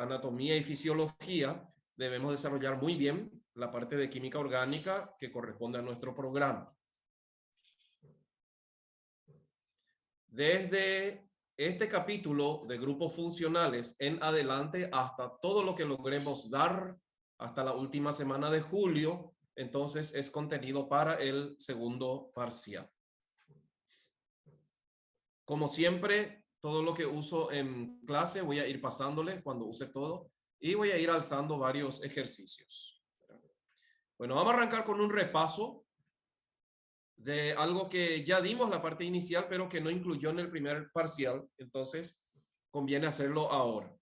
anatomía y fisiología, debemos desarrollar muy bien la parte de química orgánica que corresponde a nuestro programa. Desde este capítulo de grupos funcionales en adelante hasta todo lo que logremos dar hasta la última semana de julio, entonces es contenido para el segundo parcial. Como siempre, todo lo que uso en clase voy a ir pasándole cuando use todo y voy a ir alzando varios ejercicios. Bueno, vamos a arrancar con un repaso de algo que ya dimos la parte inicial, pero que no incluyó en el primer parcial, entonces conviene hacerlo ahora.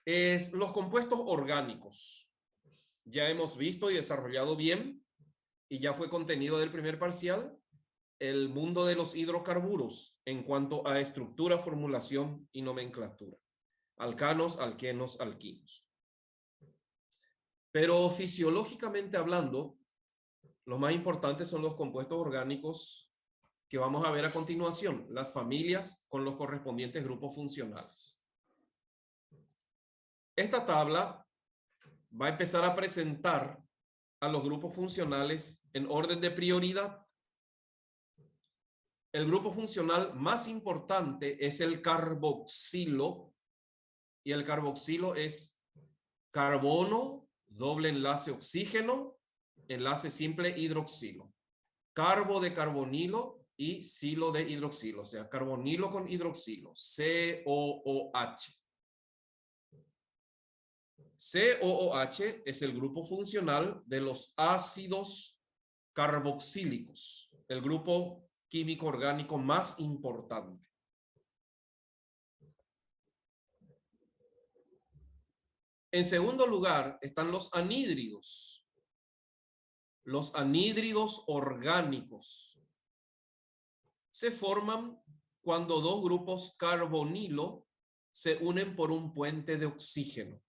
Es los compuestos orgánicos. Ya hemos visto y desarrollado bien, y ya fue contenido del primer parcial, el mundo de los hidrocarburos en cuanto a estructura, formulación y nomenclatura. Alcanos, alquenos, alquinos. Pero fisiológicamente hablando, los más importantes son los compuestos orgánicos que vamos a ver a continuación, las familias con los correspondientes grupos funcionales. Esta tabla va a empezar a presentar a los grupos funcionales en orden de prioridad. El grupo funcional más importante es el carboxilo, y el carboxilo es carbono, doble enlace oxígeno, enlace simple hidroxilo. Carbo de carbonilo y silo de hidroxilo, o sea, carbonilo con hidroxilo, COOH. COOH es el grupo funcional de los ácidos carboxílicos, el grupo químico orgánico más importante. En segundo lugar están los anhídridos. Los anhídridos orgánicos se forman cuando dos grupos carbonilo se unen por un puente de oxígeno.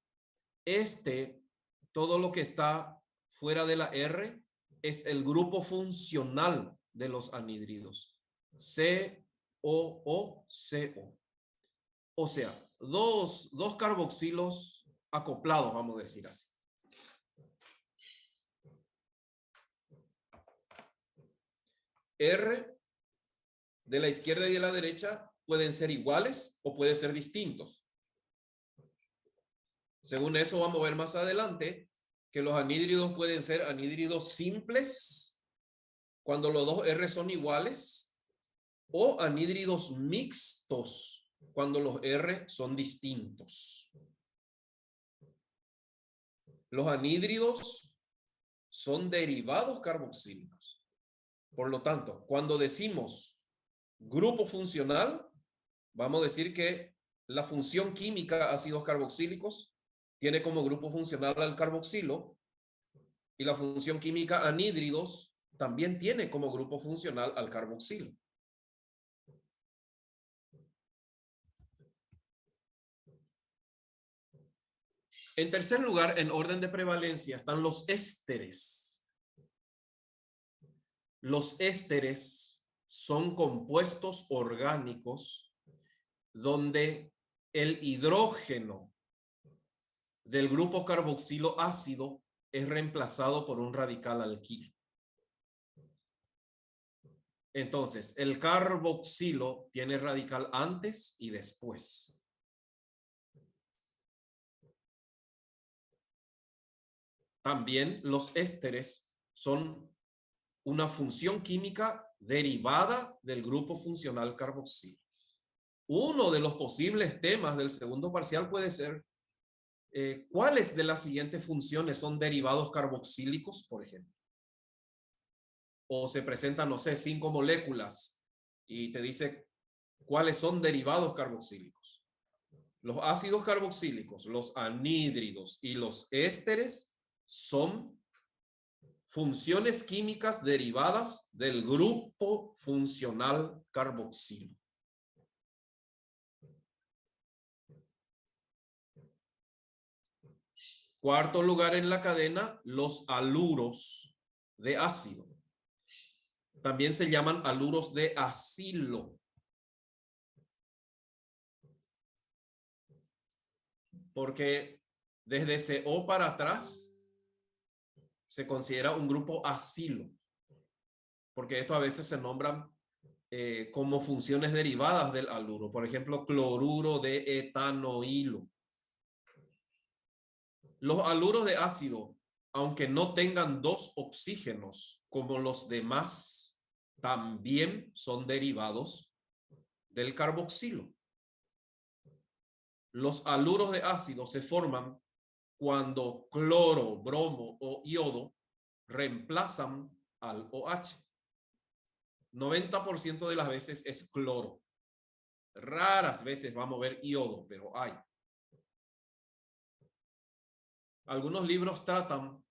Todo lo que está fuera de la R es el grupo funcional de los anhídridos. COOCO. O sea, dos carboxilos acoplados, vamos a decir así. R de la izquierda y de la derecha pueden ser iguales o pueden ser distintos. Según eso vamos a ver más adelante que los anhídridos pueden ser anhídridos simples cuando los dos R son iguales, o anhídridos mixtos cuando los R son distintos. Los anhídridos son derivados carboxílicos. Por lo tanto, cuando decimos grupo funcional, vamos a decir que la función química ácidos carboxílicos tiene como grupo funcional al carboxilo, y la función química anhídridos también tiene como grupo funcional al carboxilo. En tercer lugar, en orden de prevalencia, están los ésteres. Los ésteres son compuestos orgánicos donde el hidrógeno del grupo carboxilo ácido es reemplazado por un radical alquilo. Entonces, el carboxilo tiene radical antes y después. También los ésteres son una función química derivada del grupo funcional carboxilo. Uno de los posibles temas del segundo parcial puede ser ¿cuáles de las siguientes funciones son derivados carboxílicos, por ejemplo? O se presentan, no sé, 5 moléculas y te dice cuáles son derivados carboxílicos. Los ácidos carboxílicos, los anhídridos y los ésteres son funciones químicas derivadas del grupo funcional carboxilo. Cuarto lugar en la cadena, los aluros de ácido. También se llaman aluros de acilo. porque desde CO para atrás se considera un grupo acilo, porque esto a veces se nombran como funciones derivadas del haluro. Por ejemplo, cloruro de etanoilo. Los haluros de ácido, aunque no tengan dos oxígenos como los demás, también son derivados del carboxilo. Los haluros de ácido se forman cuando cloro, bromo o iodo reemplazan al OH. 90% de las veces es cloro. Raras veces vamos a ver iodo, pero hay. Algunos libros tratan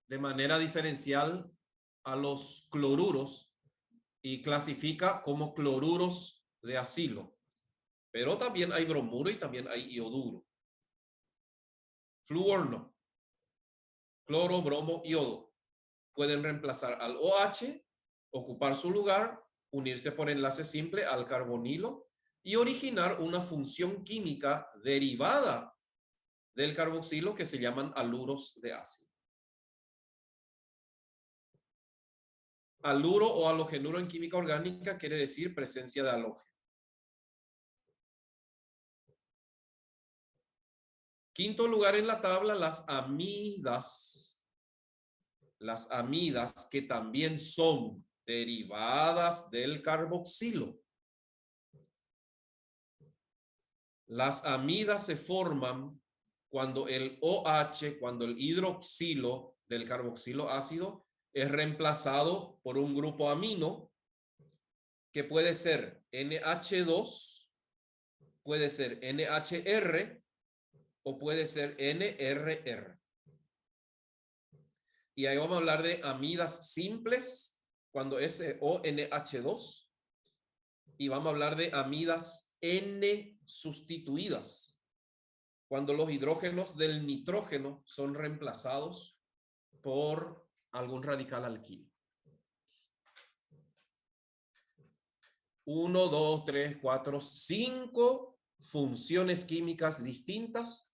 de manera diferencial a los cloruros y clasifica como cloruros de acilo. Pero también hay bromuro y también hay ioduro. Flúor no. Cloro, bromo, iodo pueden reemplazar al OH, ocupar su lugar, unirse por enlace simple al carbonilo y originar una función química derivada del carboxilo que se llaman haluros de ácido. Haluro o halogenuro en química orgánica quiere decir presencia de halógeno. Quinto lugar en la tabla, las amidas. Las amidas que también son derivadas del carboxilo. Las amidas se forman cuando el OH, cuando el hidroxilo del carboxilo ácido es reemplazado por un grupo amino que puede ser NH2, puede ser NHR o puede ser NRR. Y ahí vamos a hablar de amidas simples cuando es ONH2 y vamos a hablar de amidas N sustituidas cuando los hidrógenos del nitrógeno son reemplazados por algún radical alquilo. 1, 2, 3, 4, 5 funciones químicas distintas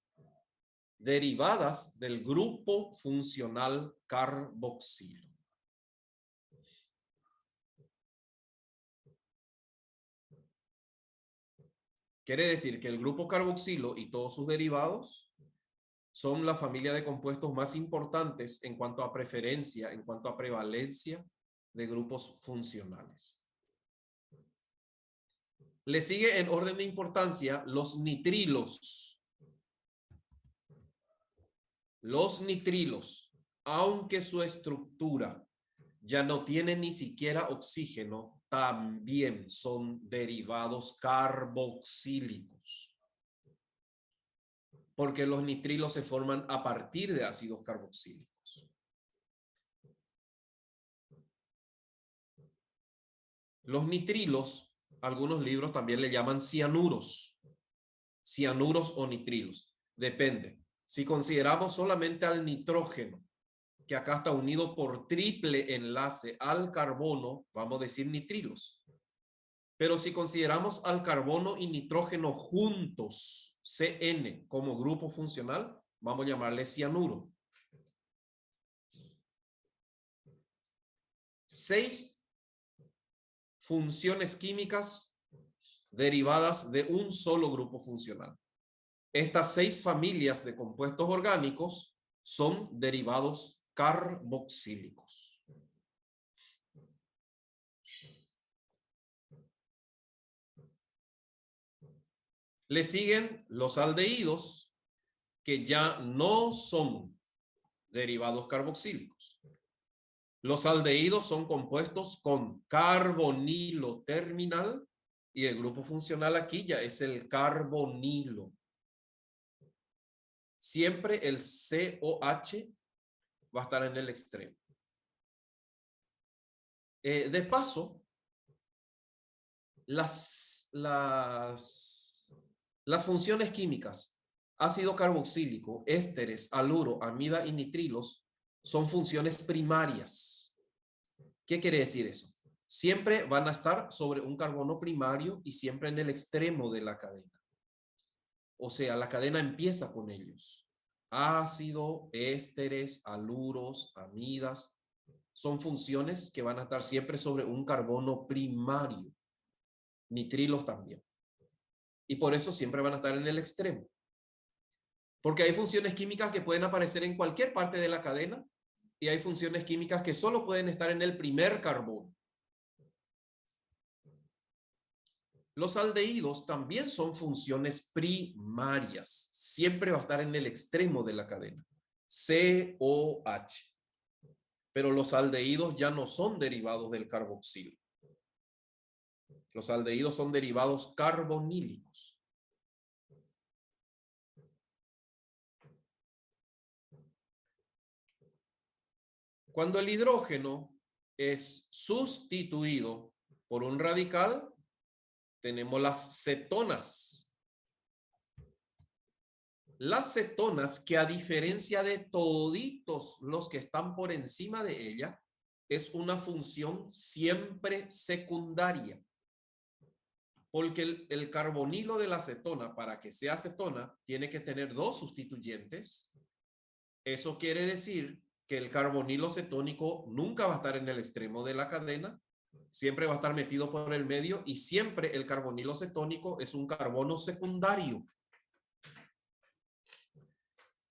derivadas del grupo funcional carboxilo. Quiere decir que el grupo carboxilo y todos sus derivados son la familia de compuestos más importantes en cuanto a preferencia, en cuanto a prevalencia de grupos funcionales. Le sigue en orden de importancia los nitrilos. Los nitrilos, aunque su estructura ya no tiene ni siquiera oxígeno, también son derivados carboxílicos. Porque los nitrilos se forman a partir de ácidos carboxílicos. Los nitrilos, algunos libros también le llaman cianuros. Cianuros o nitrilos. Depende. Si consideramos solamente al nitrógeno, que acá está unido por triple enlace al carbono, vamos a decir nitrilos. Pero si consideramos al carbono y nitrógeno juntos, CN, como grupo funcional, vamos a llamarle cianuro. 6 funciones químicas derivadas de un solo grupo funcional. Estas 6 familias de compuestos orgánicos son derivados carboxílicos. Le siguen los aldehídos, que ya no son derivados carboxílicos. Los aldehídos son compuestos con carbonilo terminal y el grupo funcional aquí ya es el carbonilo. Siempre el COH va a estar en el extremo. De paso, las funciones químicas, ácido carboxílico, ésteres, haluro, amida y nitrilos, son funciones primarias. ¿Qué quiere decir eso? Siempre van a estar sobre un carbono primario y siempre en el extremo de la cadena. O sea, la cadena empieza con ellos. Ácido, ésteres, aluros, amidas. Son funciones que van a estar siempre sobre un carbono primario. Nitrilos también. Y por eso siempre van a estar en el extremo. Porque hay funciones químicas que pueden aparecer en cualquier parte de la cadena y hay funciones químicas que solo pueden estar en el primer carbono. Los aldehídos también son funciones primarias. Siempre va a estar en el extremo de la cadena. COH. Pero los aldehídos ya no son derivados del carboxilo. Los aldehídos son derivados carbonílicos. Cuando el hidrógeno es sustituido por un radical, tenemos las cetonas. Las cetonas, que a diferencia de toditos los que están por encima de ella, es una función siempre secundaria. Porque el carbonilo de la acetona, para que sea acetona, tiene que tener dos sustituyentes. Eso quiere decir que el carbonilo cetónico nunca va a estar en el extremo de la cadena, siempre va a estar metido por el medio y siempre el carbonilo cetónico es un carbono secundario.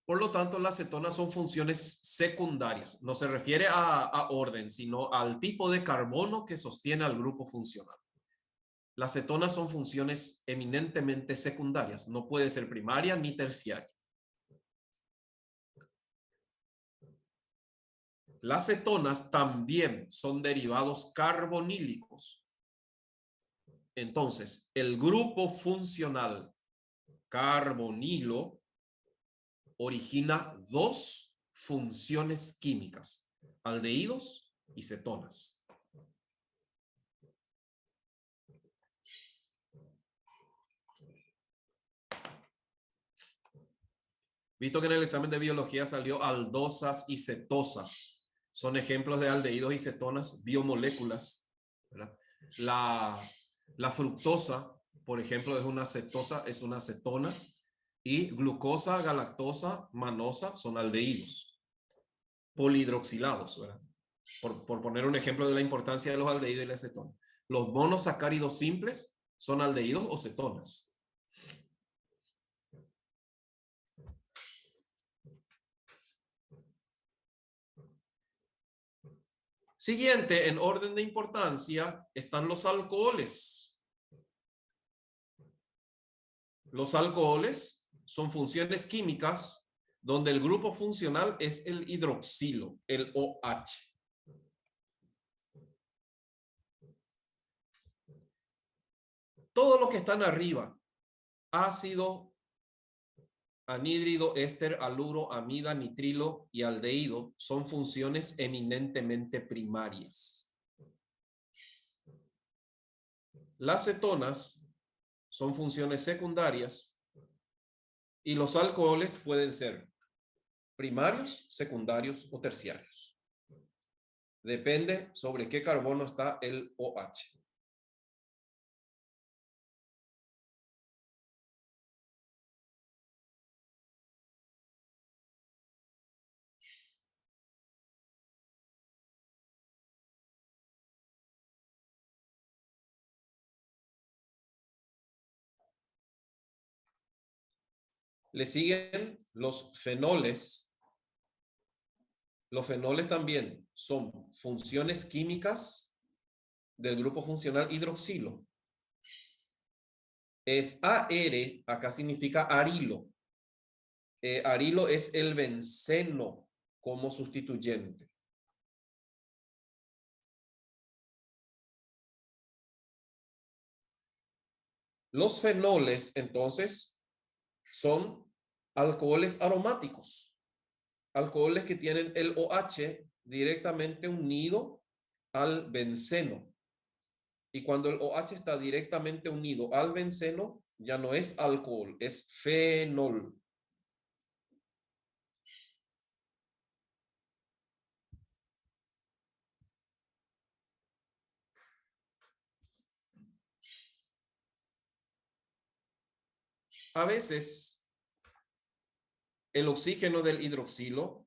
Por lo tanto, las cetonas son funciones secundarias. No se refiere a orden, sino al tipo de carbono que sostiene al grupo funcional. Las cetonas son funciones eminentemente secundarias. No puede ser primaria ni terciaria. Las cetonas también son derivados carbonílicos. Entonces, el grupo funcional carbonilo origina dos funciones químicas, aldehídos y cetonas. Visto que en el examen de biología salió aldosas y cetosas. Son ejemplos de aldehídos y cetonas, biomoléculas, ¿verdad? La fructosa, por ejemplo, es una cetosa, es una cetona. Y glucosa, galactosa, manosa son aldehídos. Polihidroxilados, ¿verdad? Por poner un ejemplo de la importancia de los aldehídos y la cetona. Los monosacáridos simples son aldehídos o cetonas. Siguiente, en orden de importancia, están los alcoholes. Los alcoholes son funciones químicas donde el grupo funcional es el hidroxilo, el OH. Todo lo que están arriba, ácido, anhídrido, éster, aluro, amida, nitrilo y aldehído, son funciones eminentemente primarias. Las cetonas son funciones secundarias y los alcoholes pueden ser primarios, secundarios o terciarios. Depende sobre qué carbono está el OH. Le siguen los fenoles. Los fenoles también son funciones químicas del grupo funcional hidroxilo. Es AR, acá significa arilo. Arilo es el benceno como sustituyente. Los fenoles, entonces, son alcoholes aromáticos. Alcoholes que tienen el OH directamente unido al benceno. Y cuando el OH está directamente unido al benceno, ya no es alcohol, es fenol. A veces el oxígeno del hidroxilo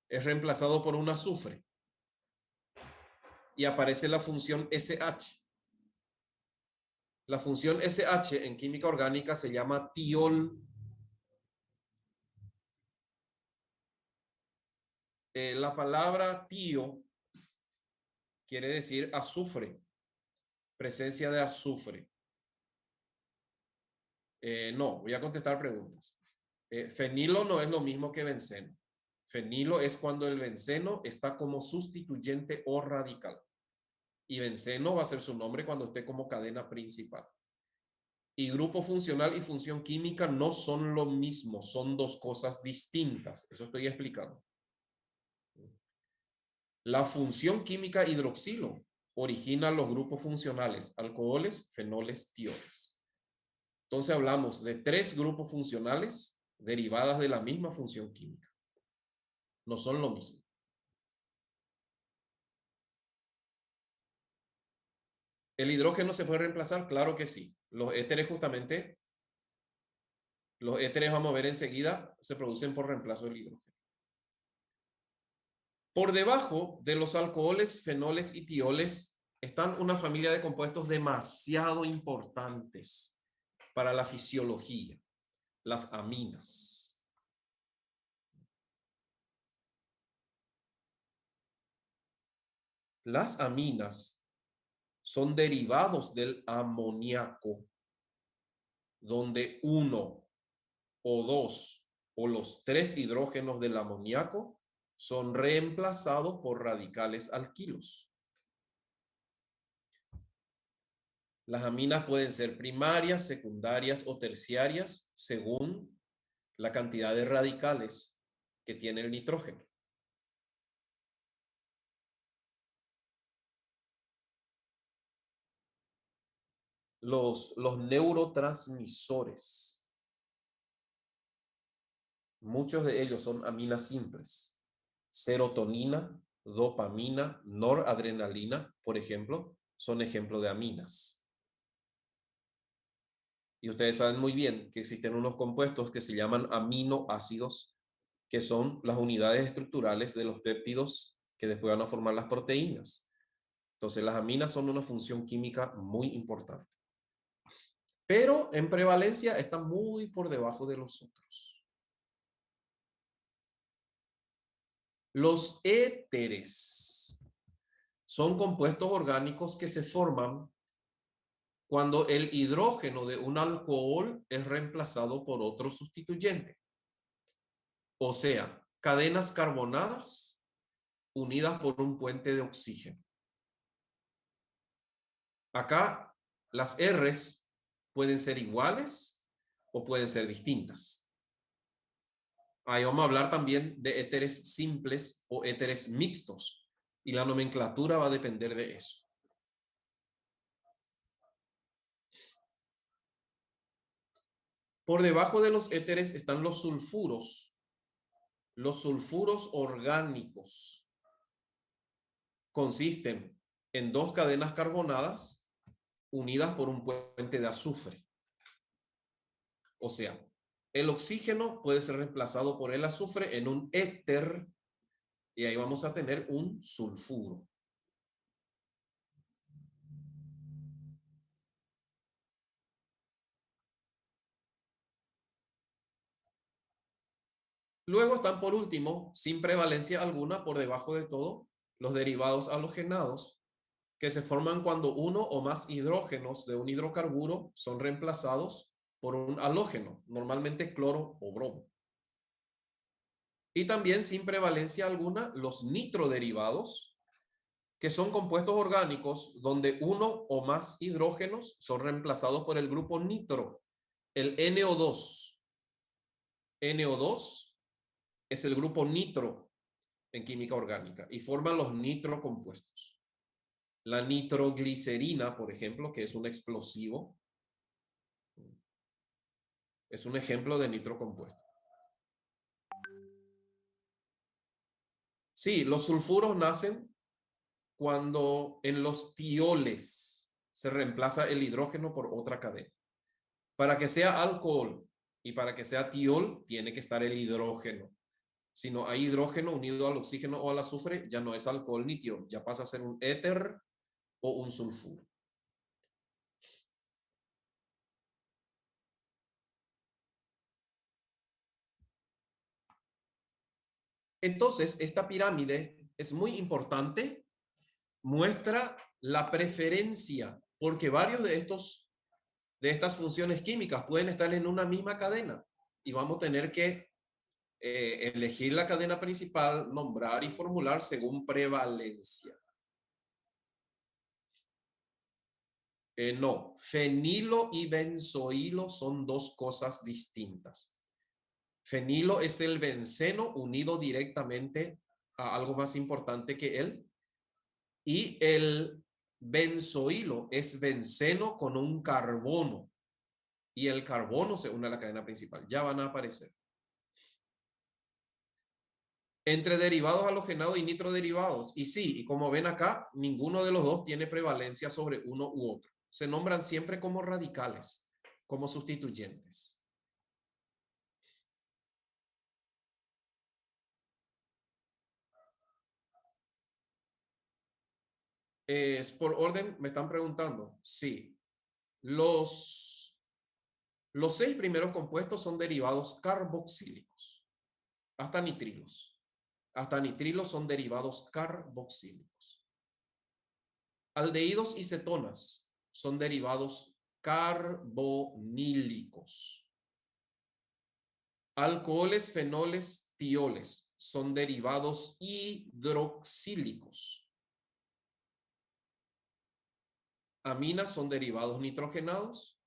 es reemplazado por un azufre y aparece la función SH. La función SH en química orgánica se llama tiol. La palabra tio quiere decir azufre, presencia de azufre. No, voy a contestar preguntas. Fenilo no es lo mismo que benceno. Fenilo es cuando el benceno está como sustituyente o radical. Y benceno va a ser su nombre cuando esté como cadena principal. Y grupo funcional y función química no son lo mismo, son dos cosas distintas. Eso estoy explicando. La función química hidroxilo origina los grupos funcionales, alcoholes, fenoles, tioles. Entonces hablamos de 3 grupos funcionales derivadas de la misma función química. No son lo mismo. ¿El hidrógeno se puede reemplazar? Claro que sí. Los éteres justamente, los éteres vamos a ver enseguida, se producen por reemplazo del hidrógeno. Por debajo de los alcoholes, fenoles y tioles están una familia de compuestos demasiado importantes para la fisiología, las aminas. Las aminas son derivados del amoníaco, donde 1 o 2 o los 3 hidrógenos del amoníaco son reemplazados por radicales alquilos. Las aminas pueden ser primarias, secundarias o terciarias según la cantidad de radicales que tiene el nitrógeno. Los neurotransmisores, muchos de ellos son aminas simples. Serotonina, dopamina, noradrenalina, por ejemplo, son ejemplos de aminas. Y ustedes saben muy bien que existen unos compuestos que se llaman aminoácidos, que son las unidades estructurales de los péptidos que después van a formar las proteínas. Entonces, las aminas son una función química muy importante. Pero en prevalencia están muy por debajo de los otros. Los éteres son compuestos orgánicos que se forman cuando el hidrógeno de un alcohol es reemplazado por otro sustituyente. O sea, cadenas carbonadas unidas por un puente de oxígeno. Acá las R's pueden ser iguales o pueden ser distintas. Ahí vamos a hablar también de éteres simples o éteres mixtos y la nomenclatura va a depender de eso. Por debajo de los éteres están los sulfuros. Los sulfuros orgánicos consisten en 2 cadenas carbonadas unidas por un puente de azufre. O sea, el oxígeno puede ser reemplazado por el azufre en un éter y ahí vamos a tener un sulfuro. Luego están por último, sin prevalencia alguna, por debajo de todo, los derivados halogenados, que se forman cuando uno o más hidrógenos de un hidrocarburo son reemplazados por un halógeno, normalmente cloro o bromo. Y también sin prevalencia alguna, los nitroderivados, que son compuestos orgánicos donde uno o más hidrógenos son reemplazados por el grupo nitro, el NO2. NO2 es el grupo nitro en química orgánica y forman los nitrocompuestos. La nitroglicerina, por ejemplo, que es un explosivo, es un ejemplo de nitrocompuesto. Sí, los sulfuros nacen cuando en los tioles se reemplaza el hidrógeno por otra cadena. Para que sea alcohol y para que sea tiol, tiene que estar el hidrógeno. Si no hay hidrógeno unido al oxígeno o al azufre, ya no es alcohol ni tiol, ya pasa a ser un éter o un sulfuro. Entonces, esta pirámide es muy importante, muestra la preferencia, porque varios de estas funciones químicas pueden estar en una misma cadena y vamos a tener que elegir la cadena principal, nombrar y formular según prevalencia. No, fenilo y benzoilo son dos cosas distintas. Fenilo es el benceno unido directamente a algo más importante que él. Y el benzoilo es benceno con un carbono. Y el carbono se une a la cadena principal. Ya van a aparecer. Entre derivados halogenados y nitroderivados. Y sí, y como ven acá, ninguno de los dos tiene prevalencia sobre uno u otro. Se nombran siempre como radicales, como sustituyentes. Es por orden, me están preguntando. Sí. Los 6 primeros compuestos son derivados carboxílicos, hasta nitrilos. Hasta nitrilos son derivados carboxílicos. Aldehídos y cetonas son derivados carbonílicos. Alcoholes, fenoles, tioles son derivados hidroxílicos. Aminas son derivados nitrogenados.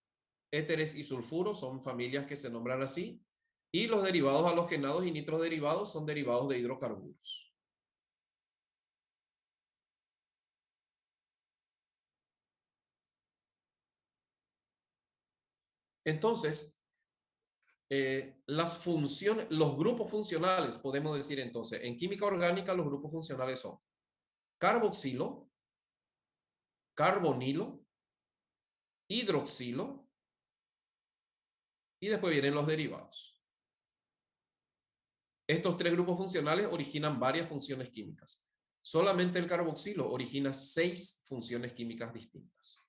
Éteres y sulfuros son familias que se nombran así. Y los derivados halogenados y nitroderivados son derivados de hidrocarburos. Entonces, las funciones, los grupos funcionales, podemos decir entonces, en química orgánica los grupos funcionales son carboxilo, carbonilo, hidroxilo y después vienen los derivados. Estos 3 grupos funcionales originan varias funciones químicas. Solamente el carboxilo origina 6 funciones químicas distintas.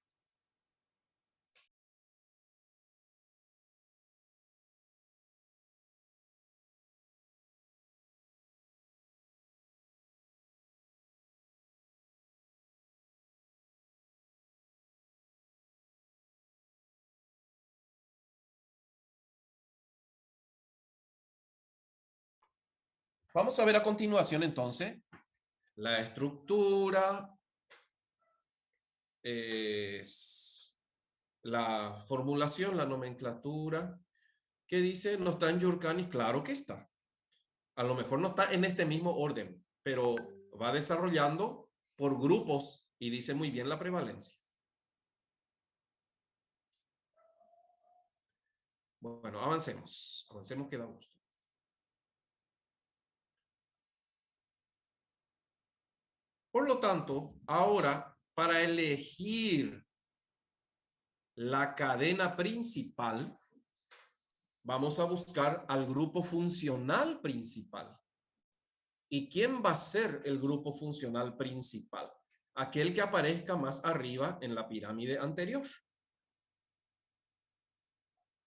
Vamos a ver a continuación entonces la estructura, la formulación, la nomenclatura, que dice, no está en Yurkanis, claro que está. A lo mejor no está en este mismo orden, pero va desarrollando por grupos y dice muy bien la prevalencia. Bueno, avancemos, avancemos que da gusto. Por lo tanto, ahora, para elegir la cadena principal, vamos a buscar al grupo funcional principal. ¿Y quién va a ser el grupo funcional principal? Aquel que aparezca más arriba en la pirámide anterior.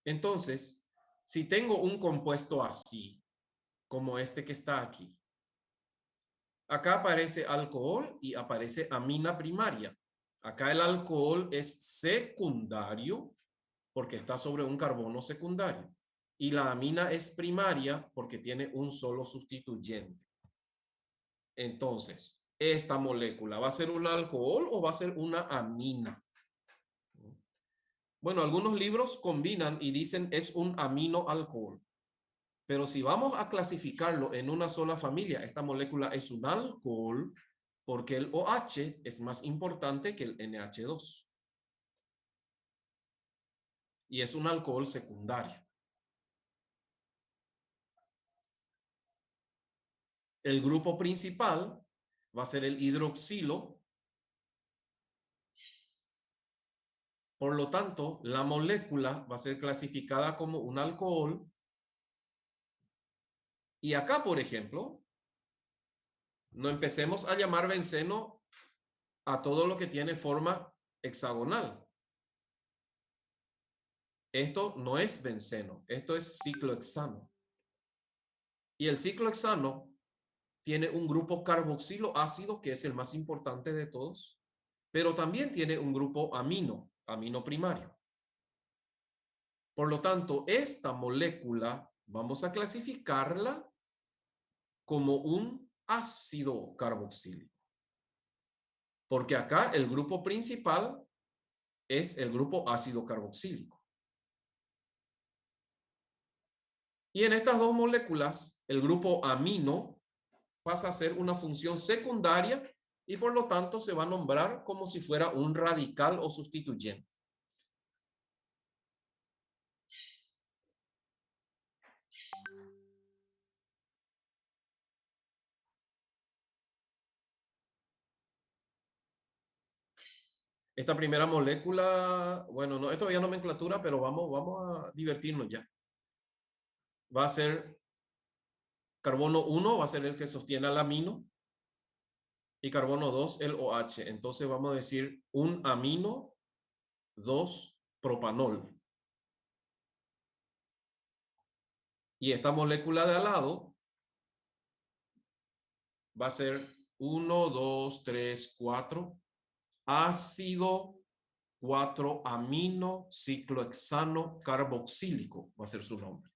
Entonces, si tengo un compuesto así, como este que está aquí, acá aparece alcohol y aparece amina primaria. Acá el alcohol es secundario porque está sobre un carbono secundario. Y la amina es primaria porque tiene un solo sustituyente. Entonces, esta molécula, ¿va a ser un alcohol o va a ser una amina? Bueno, algunos libros combinan y dicen es un aminoalcohol. Pero si vamos a clasificarlo en una sola familia, esta molécula es un alcohol porque el OH es más importante que el NH2. Y es un alcohol secundario. El grupo principal va a ser el hidroxilo Por lo tanto, la molécula va a ser clasificada como un alcohol. Y acá, por ejemplo, no empecemos a llamar benceno a todo lo que tiene forma hexagonal. Esto no es benceno, esto es ciclohexano. Y el ciclohexano tiene un grupo carboxilo ácido, que es el más importante de todos, pero también tiene un grupo amino, amino primario. Por lo tanto, esta molécula vamos a clasificarla como un ácido carboxílico. Porque acá el grupo principal es el grupo ácido carboxílico. Y en estas dos moléculas, el grupo amino pasa a ser una función secundaria y por lo tanto se va a nombrar como si fuera un radical o sustituyente. Esta primera molécula, bueno, no, esto ya no es nomenclatura, pero vamos a divertirnos ya. Va a ser carbono 1, va a ser el que sostiene al amino, y carbono 2, el OH. Entonces vamos a decir un amino, 2 propanol. Y esta molécula de al lado va a ser 1, 2, 3, 4, ácido 4 amino ciclohexano carboxílico, va a ser su nombre.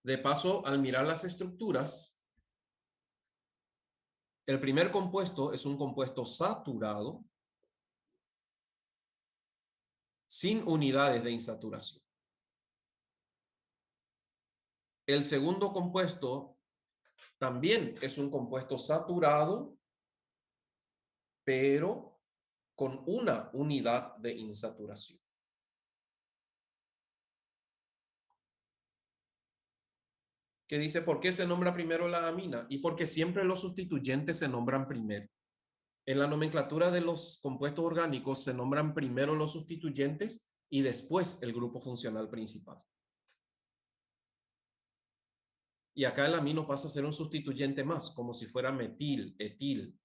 De paso, al mirar las estructuras, el primer compuesto es un compuesto saturado sin unidades de insaturación. El segundo compuesto también es un compuesto saturado, pero con una unidad de insaturación. Que dice, ¿por qué se nombra primero la amina? Y porque siempre los sustituyentes se nombran primero. En la nomenclatura de los compuestos orgánicos se nombran primero los sustituyentes y después el grupo funcional principal. Y acá el amino pasa a ser un sustituyente más, como si fuera metil, etil.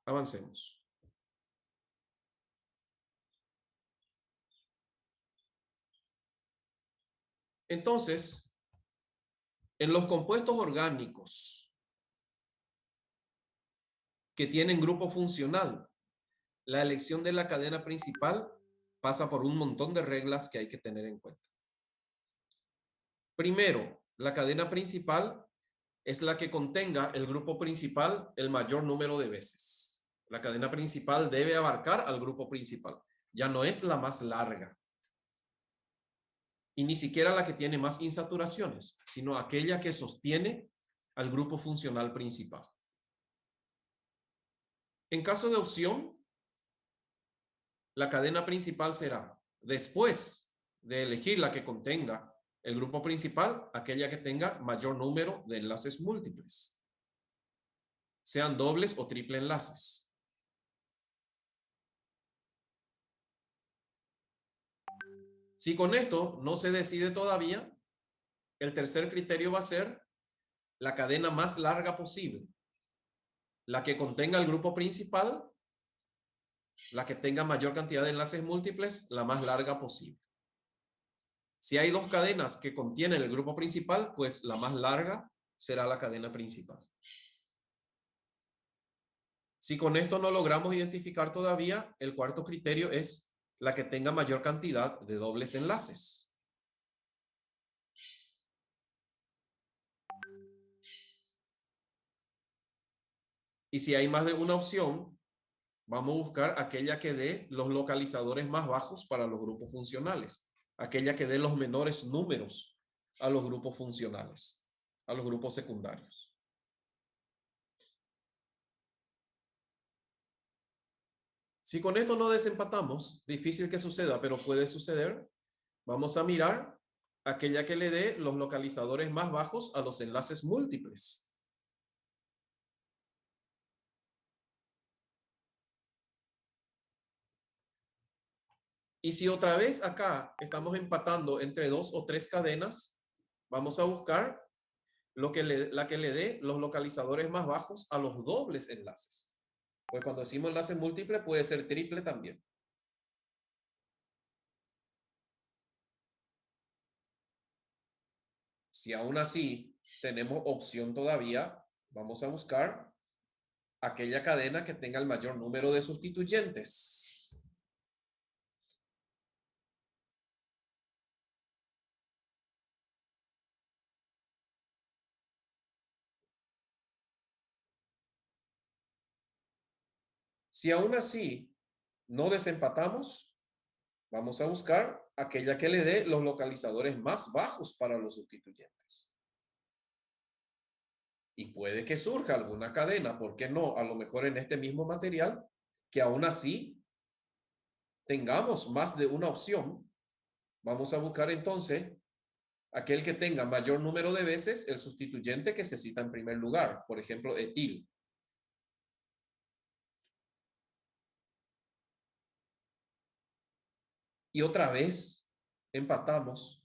Avancemos. Entonces, en los compuestos orgánicos que tienen grupo funcional, la elección de la cadena principal pasa por un montón de reglas que hay que tener en cuenta. Primero, la cadena principal es la que contenga el grupo principal el mayor número de veces. La cadena principal debe abarcar al grupo principal. Ya no es la más larga. Y ni siquiera la que tiene más insaturaciones, sino aquella que sostiene al grupo funcional principal. En caso de opción, la cadena principal será, después de elegir la que contenga el grupo principal, aquella que tenga mayor número de enlaces múltiples, sean dobles o triple enlaces. Si con esto no se decide todavía, el tercer criterio va a ser la cadena más larga posible, la que contenga el grupo principal, la que tenga mayor cantidad de enlaces múltiples, la más larga posible. Si hay dos cadenas que contienen el grupo principal, pues la más larga será la cadena principal. Si con esto no logramos identificar todavía, el cuarto criterio es la que tenga mayor cantidad de dobles enlaces. Y si hay más de una opción, vamos a buscar aquella que dé los localizadores más bajos para los grupos funcionales, aquella que dé los menores números a los grupos funcionales, a los grupos secundarios. Si con esto no desempatamos, difícil que suceda, pero puede suceder, vamos a mirar aquella que le dé los localizadores más bajos a los enlaces múltiples. Y si otra vez acá estamos empatando entre dos o tres cadenas, vamos a buscar la que le dé los localizadores más bajos a los dobles enlaces. Pues cuando decimos enlace múltiple puede ser triple también. Si aún así tenemos opción todavía, vamos a buscar aquella cadena que tenga el mayor número de sustituyentes. Si aún así no desempatamos, vamos a buscar aquella que le dé los localizadores más bajos para los sustituyentes. Y puede que surja alguna cadena, ¿por qué no? A lo mejor en este mismo material, que aún así tengamos más de una opción. Vamos a buscar entonces aquel que tenga mayor número de veces el sustituyente que se cita en primer lugar, por ejemplo, etil. Y otra vez empatamos.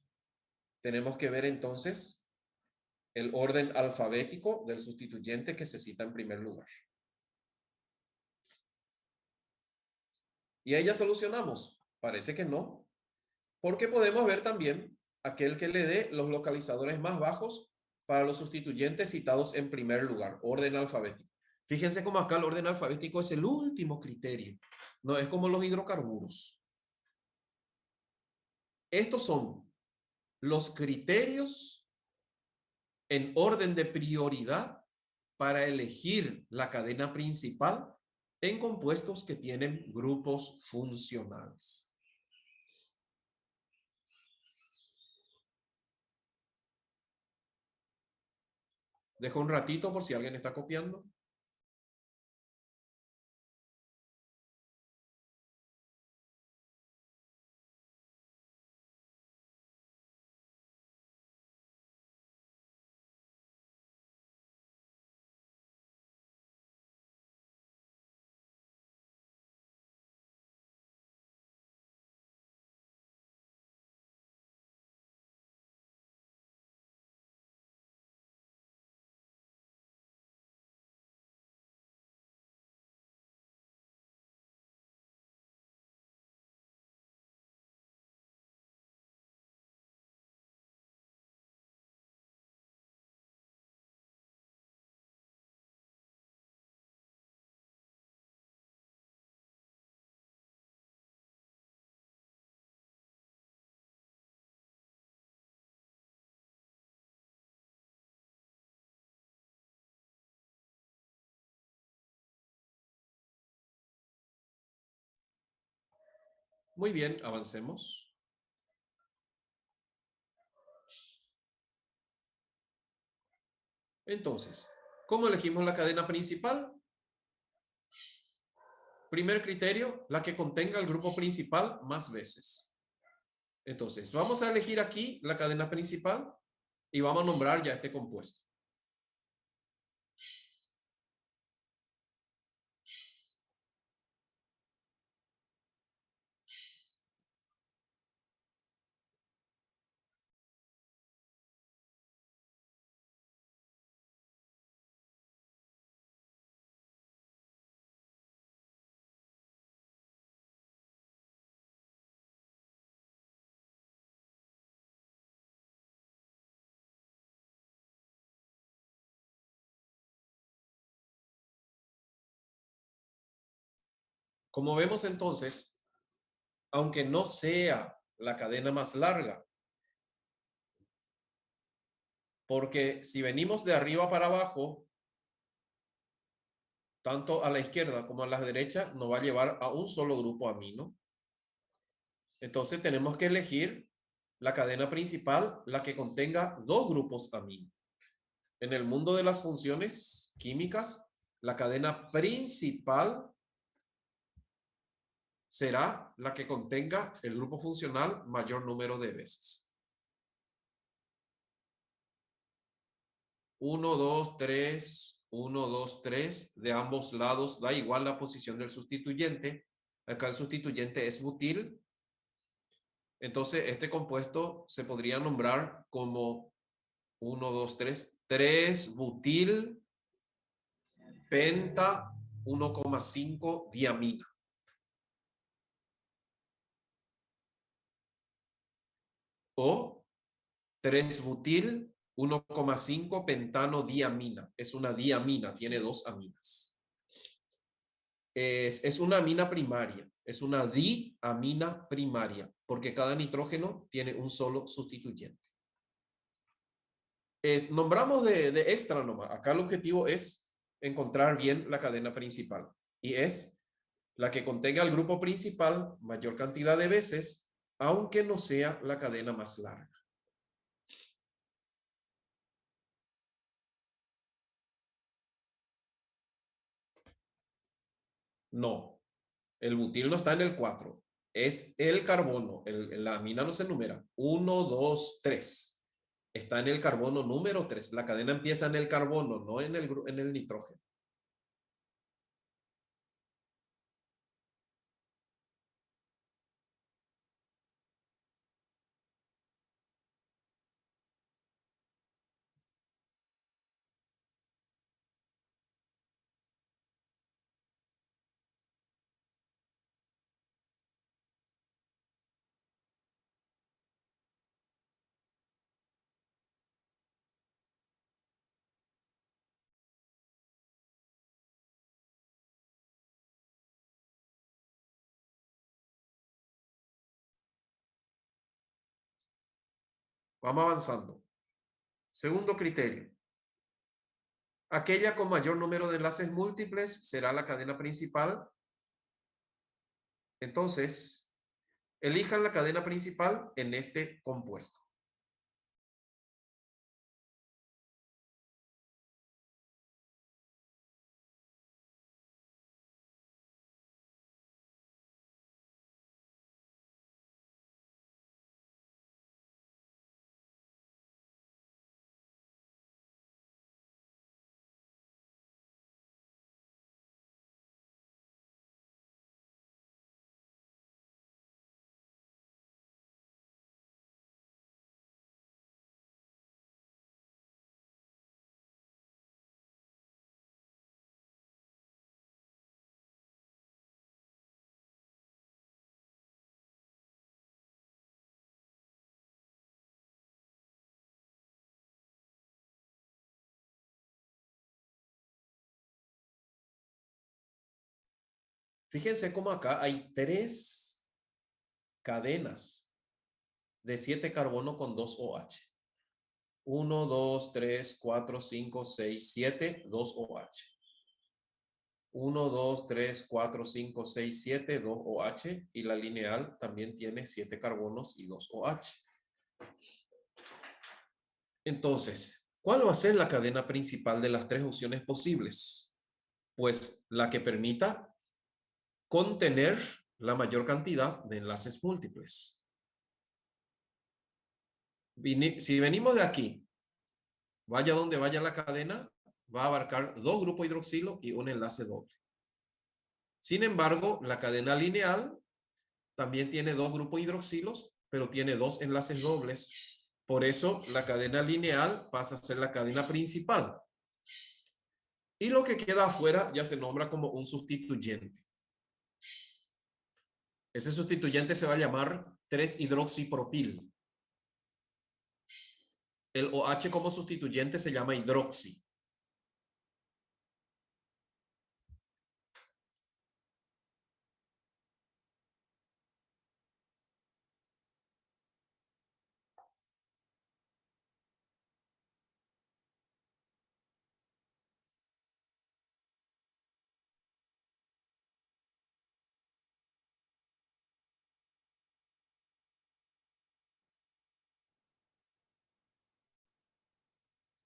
Tenemos que ver entonces el orden alfabético del sustituyente que se cita en primer lugar. Y ahí ya solucionamos. Parece que no, porque podemos ver también aquel que le dé los localizadores más bajos para los sustituyentes citados en primer lugar, orden alfabético. Fíjense cómo acá el orden alfabético es el último criterio, no es como los hidrocarburos. Estos son los criterios en orden de prioridad para elegir la cadena principal en compuestos que tienen grupos funcionales. Dejo un ratito por si alguien está copiando. Muy bien, avancemos. Entonces, ¿cómo elegimos la cadena principal? Primer criterio, la que contenga el grupo principal más veces. Entonces, vamos a elegir aquí la cadena principal y vamos a nombrar ya este compuesto. Como vemos entonces, aunque no sea la cadena más larga, porque si venimos de arriba para abajo, tanto a la izquierda como a la derecha, nos va a llevar a un solo grupo amino. Entonces tenemos que elegir la cadena principal, la que contenga dos grupos amino. En el mundo de las funciones químicas, la cadena principal será la que contenga el grupo funcional mayor número de veces. 1, 2, 3, 1, 2, 3. De ambos lados da igual la posición del sustituyente. Acá el sustituyente es butil. Entonces, este compuesto se podría nombrar como 1, 2, 3, 3 butil penta 1,5 diamina. O 3 butil 1,5 pentano diamina. Es una diamina, tiene dos aminas. Es una amina primaria, es una diamina primaria, porque cada nitrógeno tiene un solo sustituyente. Nombramos de extra nomás. Acá el objetivo es encontrar bien la cadena principal y es la que contenga el grupo principal mayor cantidad de veces, aunque no sea la cadena más larga. No, el butil no está en el 4, es el carbono. La amina no se numera. 1, 2, 3. Está en el carbono número 3. La cadena empieza en el carbono, no en el nitrógeno. Vamos avanzando. Segundo criterio. Aquella con mayor número de enlaces múltiples será la cadena principal. Entonces, elijan la cadena principal en este compuesto. Fíjense cómo acá hay tres cadenas de 7 carbono con 2 OH. 1, 2, 3, 4, 5, 6, 7, 2 OH. 1, 2, 3, 4, 5, 6, 7, 2 OH. Y la lineal también tiene 7 carbonos y 2 OH. Entonces, ¿cuál va a ser la cadena principal de las tres opciones posibles? Pues la que permita contener la mayor cantidad de enlaces múltiples. Si venimos de aquí, vaya donde vaya la cadena, va a abarcar dos grupos hidroxilo y un enlace doble. Sin embargo, la cadena lineal también tiene dos grupos hidroxilos, pero tiene dos enlaces dobles. Por eso, la cadena lineal pasa a ser la cadena principal. Y lo que queda afuera ya se nombra como un sustituyente. Ese sustituyente se va a llamar 3-hidroxipropil. El OH como sustituyente se llama hidroxi.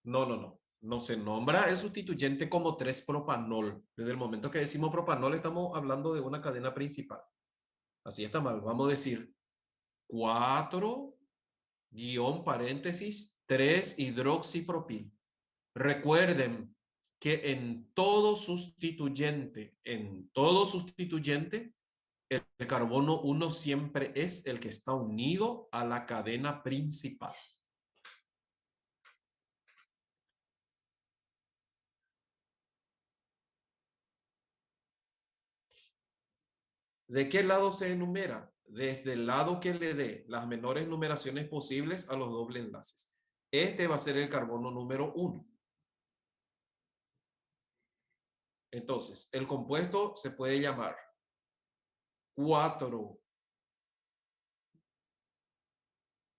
No, no, no. No se nombra el sustituyente como 3-propanol. Desde el momento que decimos propanol, estamos hablando de una cadena principal. Así está mal. Vamos a decir 4 guión paréntesis 3-hidroxipropil. Recuerden que en todo sustituyente, el carbono 1 siempre es el que está unido a la cadena principal. ¿De qué lado se enumera? Desde el lado que le dé las menores numeraciones posibles a los doble enlaces. Este va a ser el carbono número 1. Entonces, el compuesto se puede llamar 4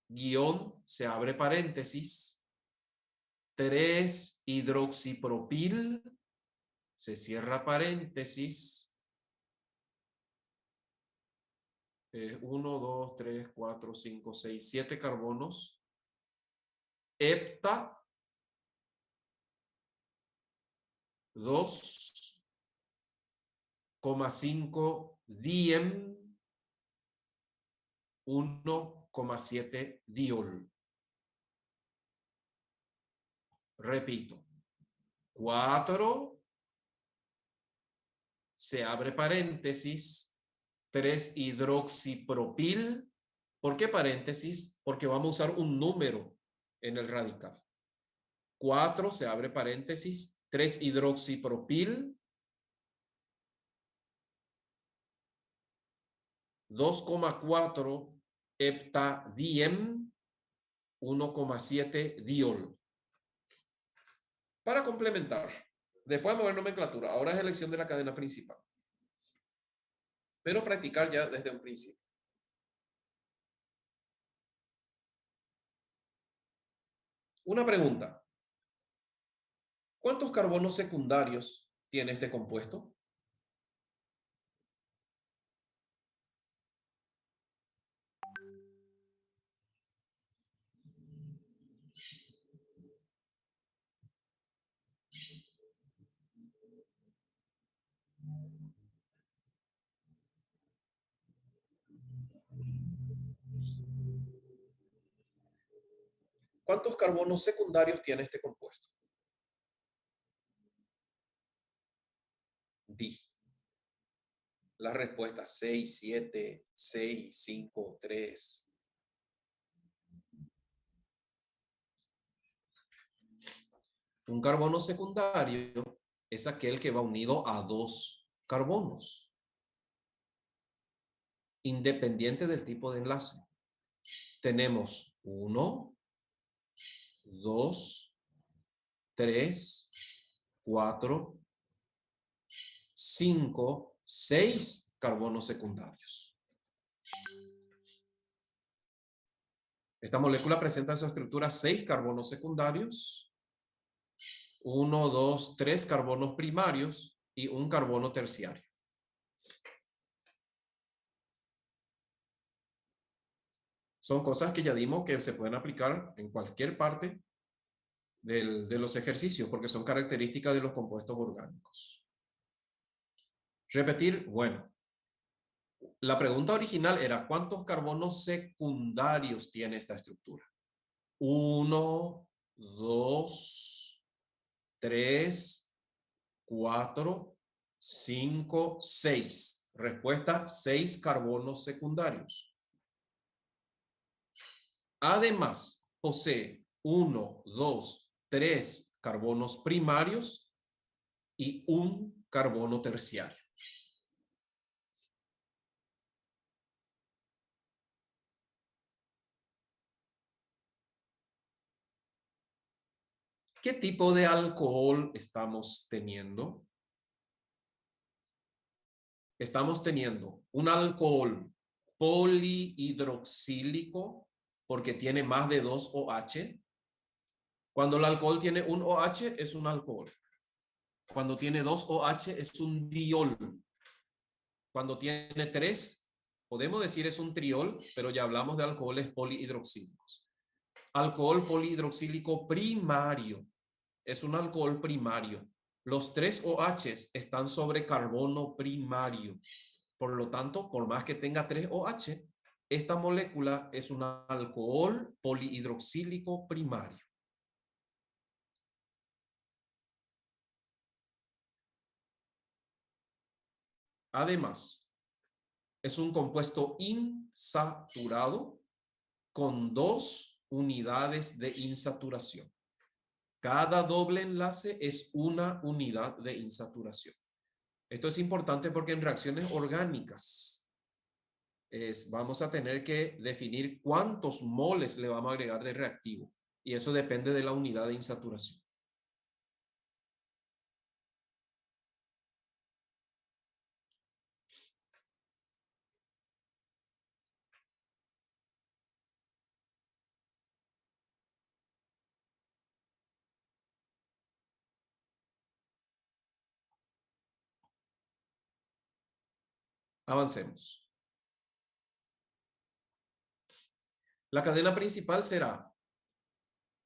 guión, se abre paréntesis, 3-hidroxipropil, se cierra paréntesis, 1, 2, 3, 4, 5, 6, 7 carbonos, hepta, 2,5 diem, 1,7 diol. Repito, 4, se abre paréntesis, 3-hidroxipropil. ¿Por qué paréntesis? Porque vamos a usar un número en el radical. 4, se abre paréntesis, 3-hidroxipropil, 2,4 heptadiem, 1,7 diol. Para complementar, después de mover nomenclatura, ahora es elección de la cadena principal. Pero practicar ya desde un principio. Una pregunta. ¿Cuántos carbonos secundarios tiene este compuesto? ¿Cuántos carbonos secundarios tiene este compuesto? Di. La respuesta 6, 7, 6, 5, 3. Un carbono secundario es aquel que va unido a 2 carbonos, independiente del tipo de enlace. Tenemos 1, 2, 3, 4, 5, 6 carbonos secundarios. Esta molécula presenta en su estructura 6 carbonos secundarios, 1, 2, 3 carbonos primarios y un carbono terciario. Son cosas que ya dimos que se pueden aplicar en cualquier parte de los ejercicios porque son características de los compuestos orgánicos. Repetir, bueno, la pregunta original era ¿cuántos carbonos secundarios tiene esta estructura? 1, 2, 3, 4, 5, 6. Respuesta, 6 carbonos secundarios. Además, posee 1, 2, 3 carbonos primarios y un carbono terciario. ¿Qué tipo de alcohol estamos teniendo? Estamos teniendo un alcohol polihidroxílico porque tiene más de 2 OH. Cuando el alcohol tiene un OH es un alcohol. Cuando tiene 2 OH es un diol. Cuando tiene 3, podemos decir es un triol, pero ya hablamos de alcoholes polihidroxílicos. Alcohol polihidroxílico primario es un alcohol primario. Los 3 OH están sobre carbono primario. Por lo tanto, por más que tenga 3 OH, esta molécula es un alcohol polihidroxílico primario. Además, es un compuesto insaturado con 2 unidades de insaturación. Cada doble enlace es una unidad de insaturación. Esto es importante porque en reacciones orgánicas vamos a tener que definir cuántos moles le vamos a agregar de reactivo. Y eso depende de la unidad de insaturación. Avancemos. La cadena principal será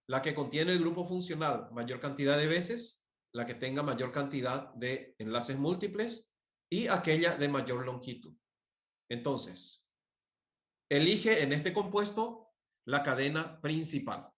la que contiene el grupo funcional mayor cantidad de veces, la que tenga mayor cantidad de enlaces múltiples y aquella de mayor longitud. Entonces, elige en este compuesto la cadena principal.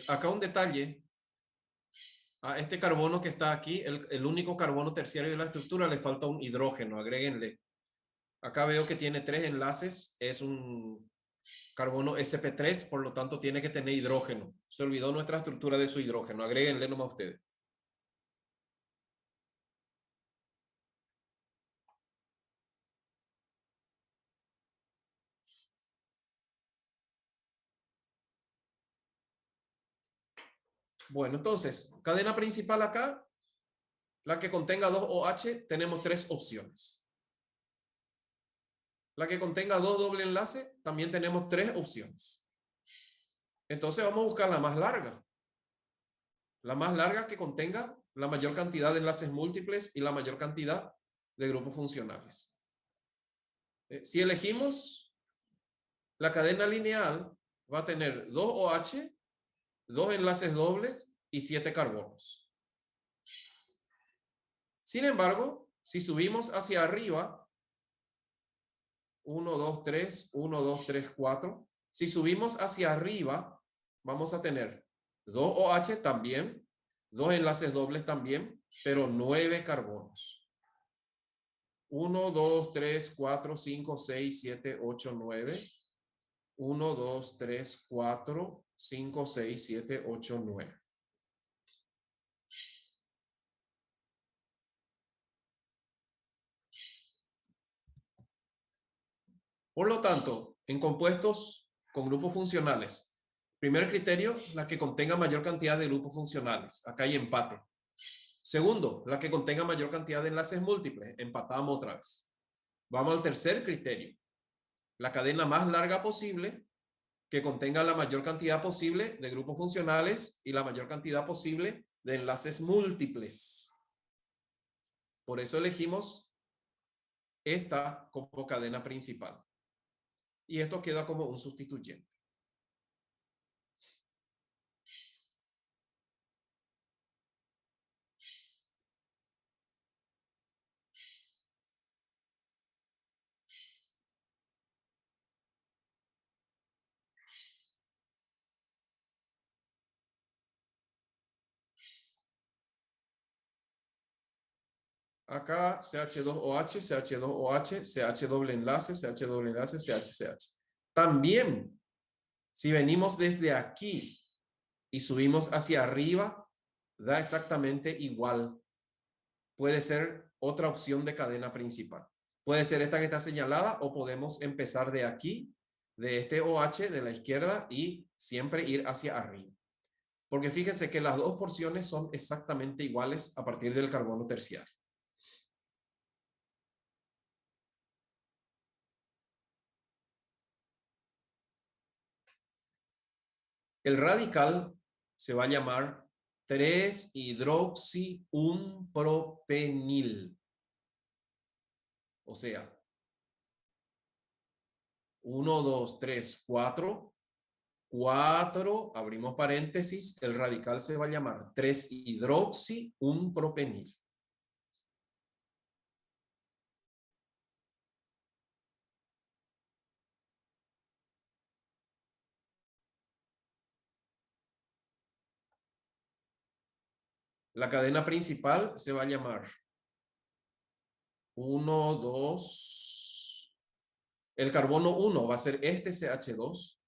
Acá un detalle. A este carbono que está aquí, el único carbono terciario de la estructura, le falta un hidrógeno, agréguenle. Acá veo que tiene 3 enlaces, es un carbono sp3, por lo tanto tiene que tener hidrógeno. Se olvidó nuestra estructura de su hidrógeno, agréguenle nomás ustedes. Bueno, entonces, cadena principal acá, la que contenga 2 OH, tenemos 3 opciones. La que contenga 2 doble enlace, también tenemos 3 opciones. Entonces vamos a buscar la más larga. La más larga que contenga la mayor cantidad de enlaces múltiples y la mayor cantidad de grupos funcionales. Si elegimos la cadena lineal, va a tener 2 OH, 2 enlaces dobles y 7 carbonos. Sin embargo, si subimos hacia arriba, 1, 2, 3, 1, 2, 3, 4. Si subimos hacia arriba, vamos a tener 2 OH también, 2 enlaces dobles también, pero 9 carbonos. 1, 2, 3, 4, 5, 6, 7, 8, 9. 1, 2, 3, 4, 5, 6, 7, 8, 9. Por lo tanto, en compuestos con grupos funcionales Primer criterio, la que contenga mayor cantidad de grupos funcionales. Acá hay empate. Segundo, la que contenga mayor cantidad de enlaces múltiples. Empatamos otra vez. Vamos al tercer criterio. La cadena más larga posible que contenga la mayor cantidad posible de grupos funcionales y la mayor cantidad posible de enlaces múltiples. Por eso elegimos esta como cadena principal. Y esto queda como un sustituyente. Acá CH2OH, CH2OH, CH doble enlace, CH doble enlace, CH. También, si venimos desde aquí y subimos hacia arriba, da exactamente igual. Puede ser otra opción de cadena principal. Puede ser esta que está señalada o podemos empezar de aquí, de este OH de la izquierda y siempre ir hacia arriba. Porque fíjense que las dos porciones son exactamente iguales a partir del carbono terciario. El radical se va a llamar 3-hidroxi-1-propenil. O sea, 1, 2, 3, 4. 4, abrimos paréntesis, el radical se va a llamar 3-hidroxi-1-propenil. La cadena principal se va a llamar 1, 2. El carbono 1 va a ser este CH2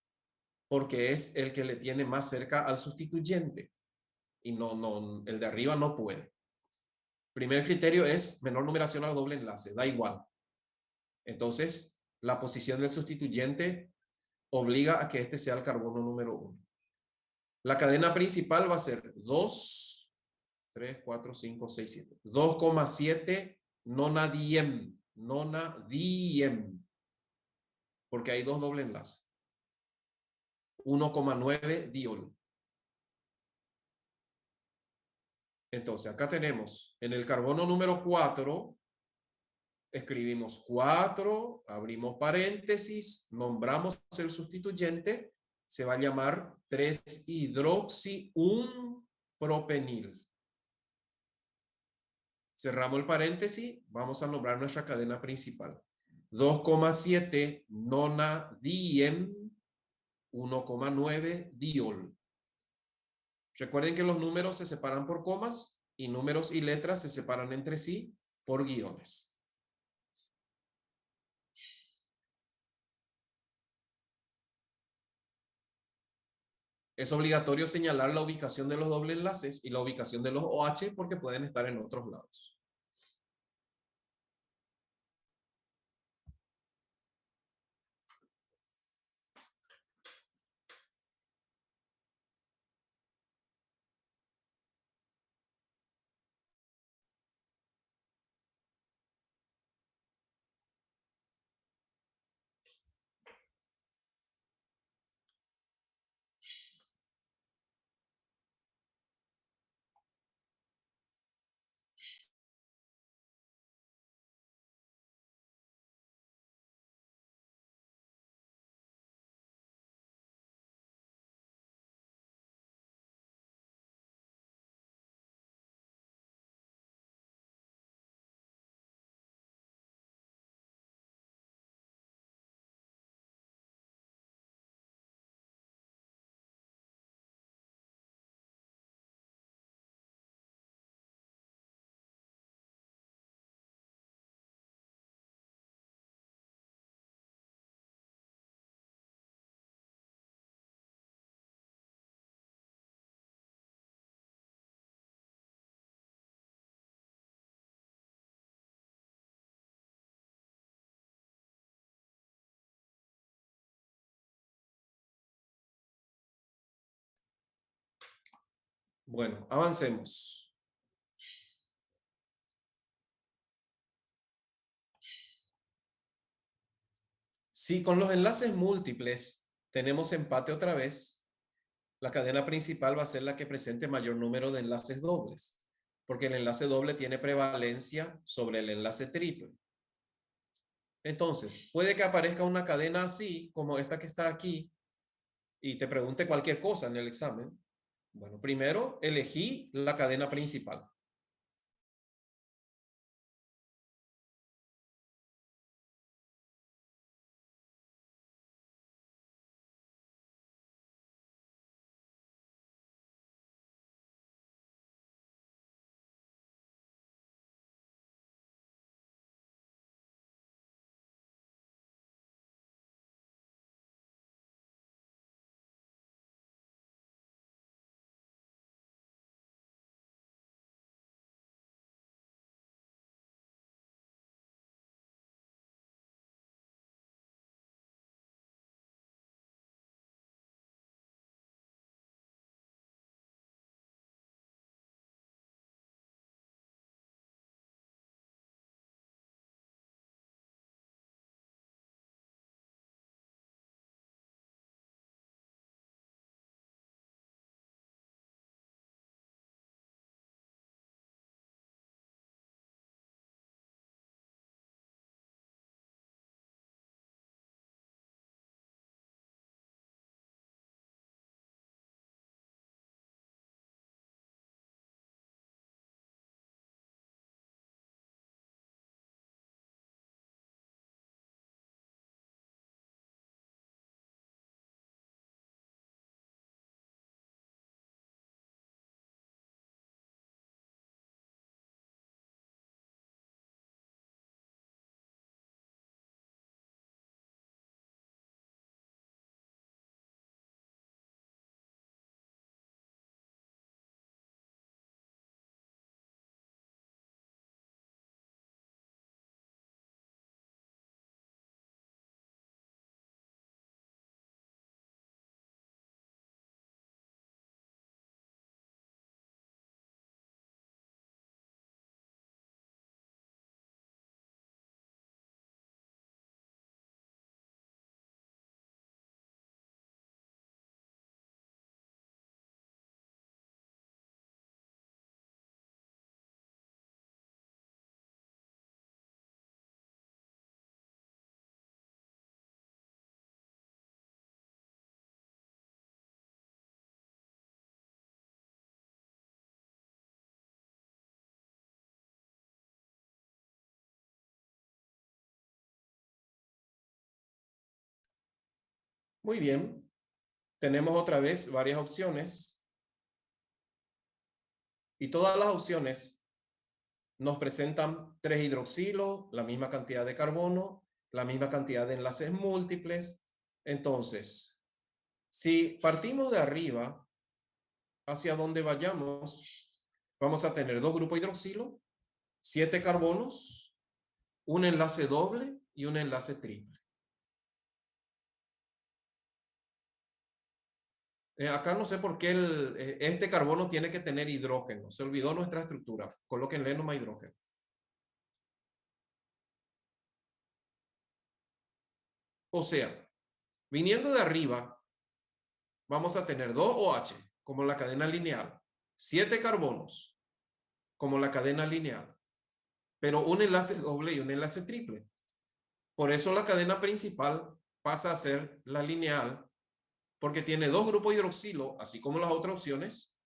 porque es el que le tiene más cerca al sustituyente. Y el de arriba no puede. Primer criterio es menor numeración al doble enlace, da igual. Entonces, la posición del sustituyente obliga a que este sea el carbono número 1. La cadena principal va a ser 2, 3, 4, 5, 6, 7. 2,7 nonadiem. Nonadiem. Porque hay dos doble enlace. 1,9 diol. Entonces, acá tenemos en el carbono número 4, escribimos 4, abrimos paréntesis, nombramos el sustituyente, se va a llamar 3-hidroxi-1-propenil. Cerramos el paréntesis, vamos a nombrar nuestra cadena principal. 2,7 nonadiem, 1,9 diol. Recuerden que los números se separan por comas y números y letras se separan entre sí por guiones. Es obligatorio señalar la ubicación de los doble enlaces y la ubicación de los OH porque pueden estar en otros lados. Bueno, avancemos. Si con los enlaces múltiples tenemos empate otra vez, la cadena principal va a ser la que presente mayor número de enlaces dobles, porque el enlace doble tiene prevalencia sobre el enlace triple. Entonces, puede que aparezca una cadena así, como esta que está aquí, y te pregunte cualquier cosa en el examen. Bueno, primero elegí la cadena principal. Muy bien. Tenemos otra vez varias opciones y todas las opciones nos presentan 3 hidroxilos, la misma cantidad de carbono, la misma cantidad de enlaces múltiples. Entonces, si partimos de arriba hacia donde vayamos, vamos a tener 2 grupos hidroxilo, 7 carbonos, un enlace doble y un enlace triple. Acá no sé por qué este carbono tiene que tener hidrógeno. Se olvidó nuestra estructura. Colóquenle nomás hidrógeno. O sea, viniendo de arriba, vamos a tener 2 OH como la cadena lineal, 7 carbonos como la cadena lineal, pero un enlace doble y un enlace triple. Por eso la cadena principal pasa a ser la lineal, porque tiene 2 grupos hidroxilo, así como las otras opciones,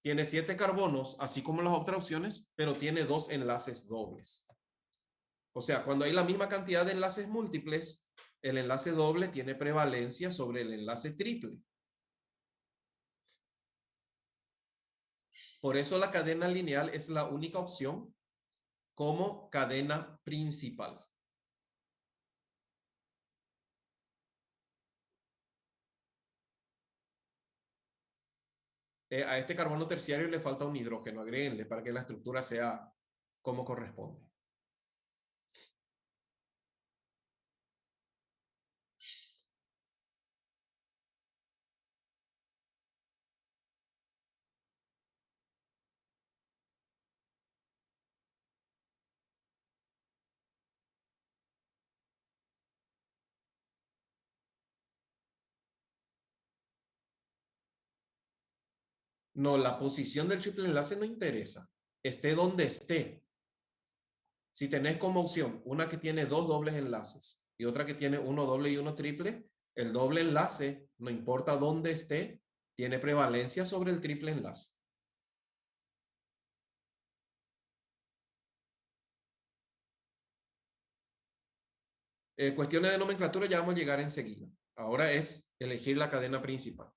tiene 7 carbonos, así como las otras opciones, pero tiene 2 enlaces dobles. O sea, cuando hay la misma cantidad de enlaces múltiples, el enlace doble tiene prevalencia sobre el enlace triple. Por eso la cadena lineal es la única opción como cadena principal. A este carbono terciario le falta un hidrógeno, agréguenle para que la estructura sea como corresponde. No, la posición del triple enlace no interesa. Esté donde esté. Si tenés como opción una que tiene dos dobles enlaces y otra que tiene uno doble y uno triple, el doble enlace, no importa dónde esté, tiene prevalencia sobre el triple enlace. Cuestiones de nomenclatura ya vamos a llegar enseguida. Ahora es elegir la cadena principal.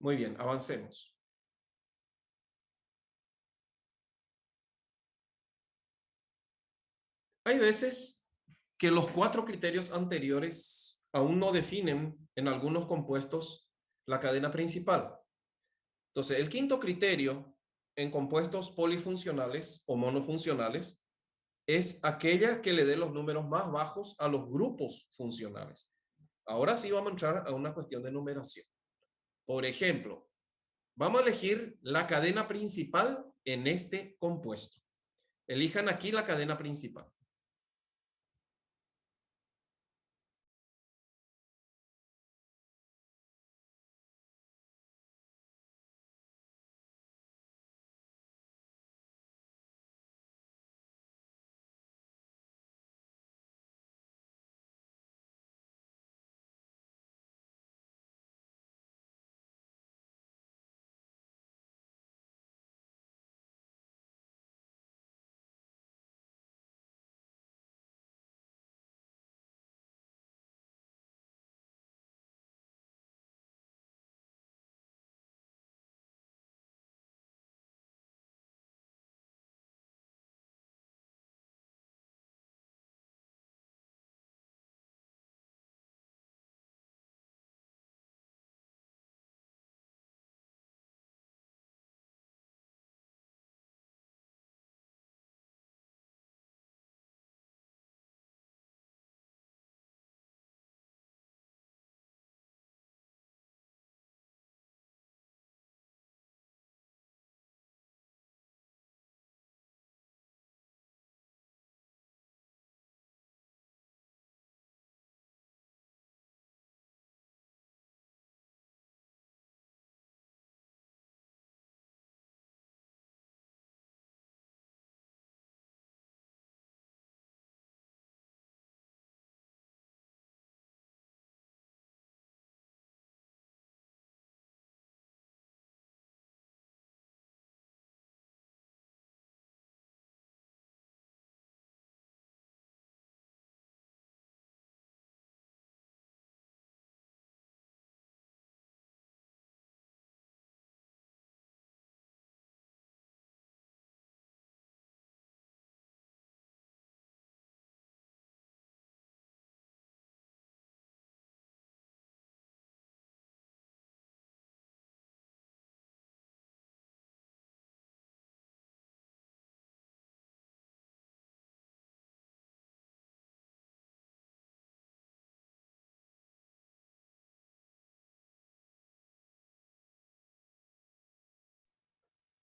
Muy bien, avancemos. Hay veces que los cuatro criterios anteriores aún no definen en algunos compuestos la cadena principal. Entonces, el quinto criterio en compuestos polifuncionales o monofuncionales es aquella que le dé los números más bajos a los grupos funcionales. Ahora sí vamos a entrar a una cuestión de numeración. Por ejemplo, vamos a elegir la cadena principal en este compuesto. Elijan aquí la cadena principal.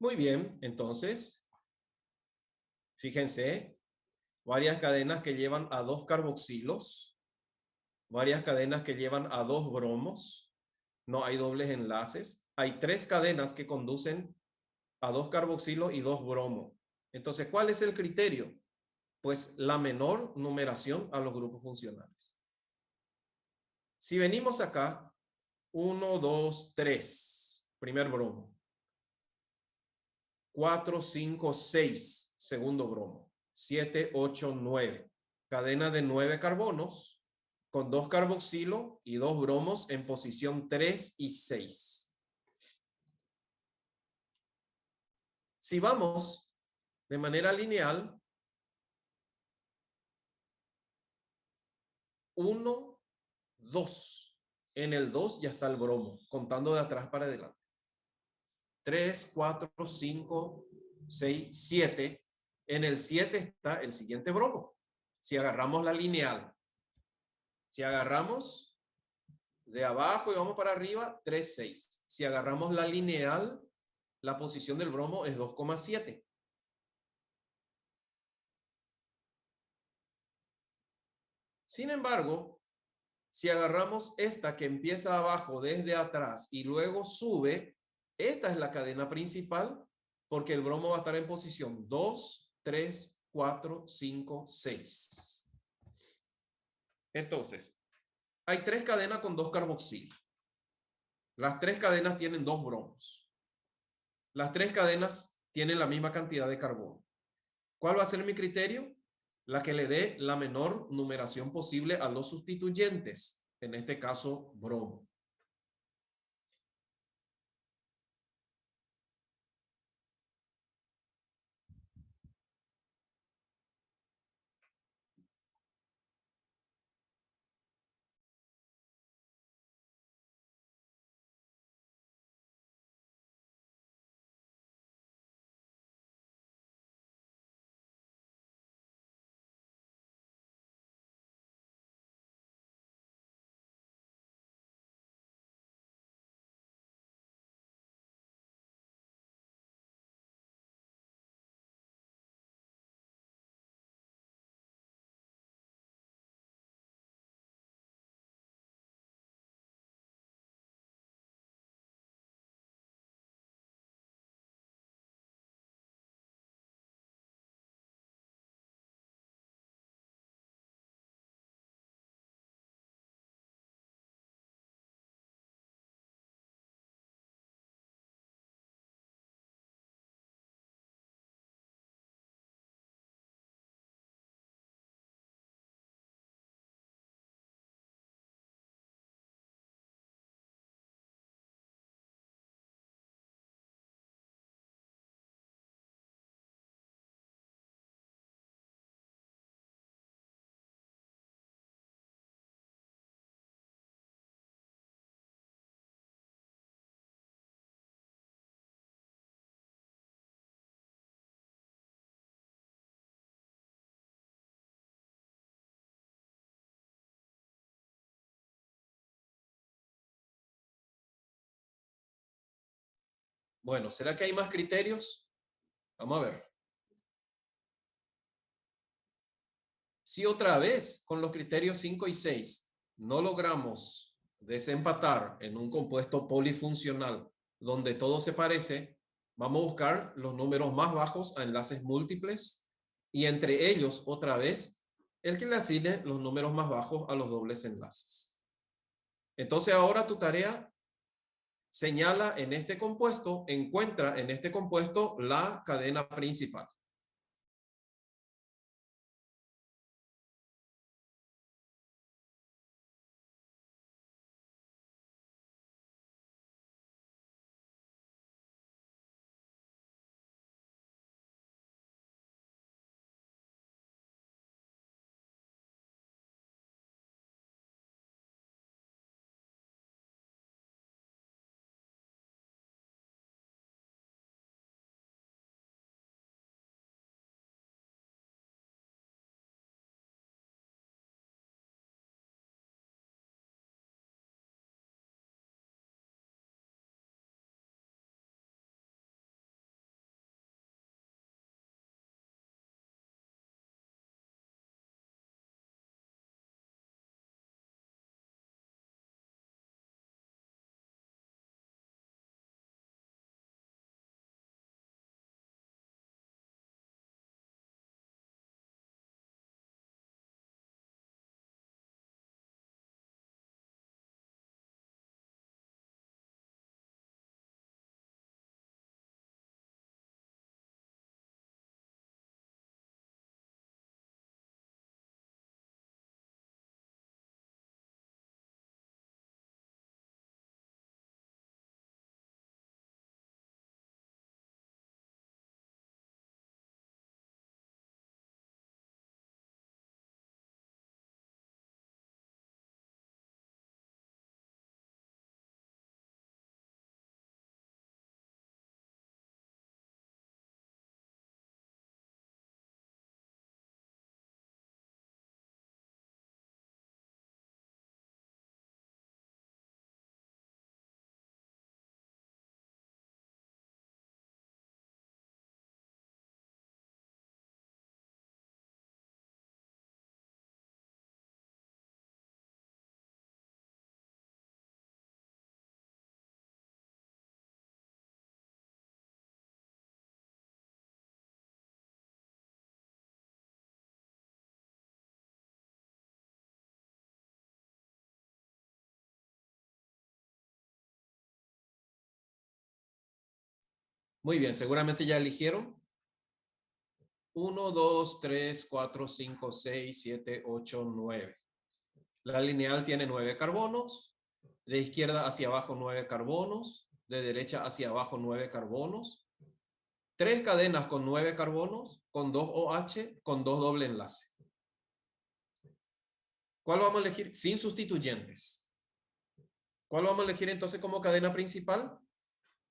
Muy bien, entonces, fíjense, varias cadenas que llevan a dos carboxilos, varias cadenas que llevan a dos bromos, no hay dobles enlaces, hay tres cadenas que conducen a dos carboxilos y dos bromos. Entonces, ¿cuál es el criterio? Pues la menor numeración a los grupos funcionales. Si venimos acá, 1, 2, 3, primer bromo. 4, 5, 6, segundo bromo. 7, 8, 9. Cadena de 9 carbonos con 2 carboxilo y 2 bromos en posición 3 y 6. Si vamos de manera lineal, 1, 2. En el 2 ya está el bromo, contando de atrás para adelante. 3, 4, 5, 6, 7. En el 7 está el siguiente bromo. Si agarramos la lineal, si agarramos de abajo y vamos para arriba, 3, 6. Si agarramos la lineal, la posición del bromo es 2,7. Sin embargo, si agarramos esta que empieza abajo desde atrás y luego sube, esta es la cadena principal porque el bromo va a estar en posición 2, 3, 4, 5, 6. Entonces, hay 3 cadenas con 2 carboxil. Las 3 cadenas tienen 2 bromos. Las 3 cadenas tienen la misma cantidad de carbono. ¿Cuál va a ser mi criterio? La que le dé la menor numeración posible a los sustituyentes, en este caso bromo. Bueno, ¿será que hay más criterios? Vamos a ver. Si otra vez con los criterios 5 y 6 no logramos desempatar en un compuesto polifuncional donde todo se parece, vamos a buscar los números más bajos a enlaces múltiples y entre ellos otra vez el que le asigne los números más bajos a los dobles enlaces. Entonces ahora tu tarea señala en este compuesto, encuentra en este compuesto la cadena principal. Muy bien, seguramente ya eligieron. 1, 2, 3, 4, 5, 6, 7, 8, 9. La lineal tiene 9 carbonos. De izquierda hacia abajo 9 carbonos. De derecha hacia abajo 9 carbonos. 3 cadenas con 9 carbonos, con 2 OH, con 2 doble enlace. ¿Cuál vamos a elegir? Sin sustituyentes. ¿Cuál vamos a elegir entonces como cadena principal?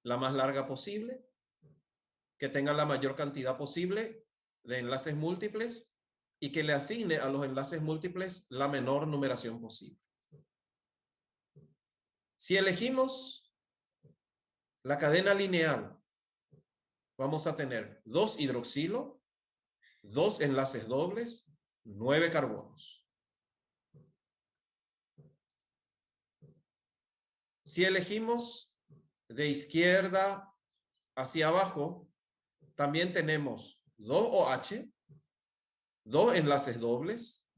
La más larga posible, que tenga la mayor cantidad posible de enlaces múltiples y que le asigne a los enlaces múltiples la menor numeración posible. Si elegimos la cadena lineal, vamos a tener 2 hidroxilo, 2 enlaces dobles, 9 carbonos. Si elegimos de izquierda hacia abajo, también tenemos 2 OH, 2 enlaces dobles,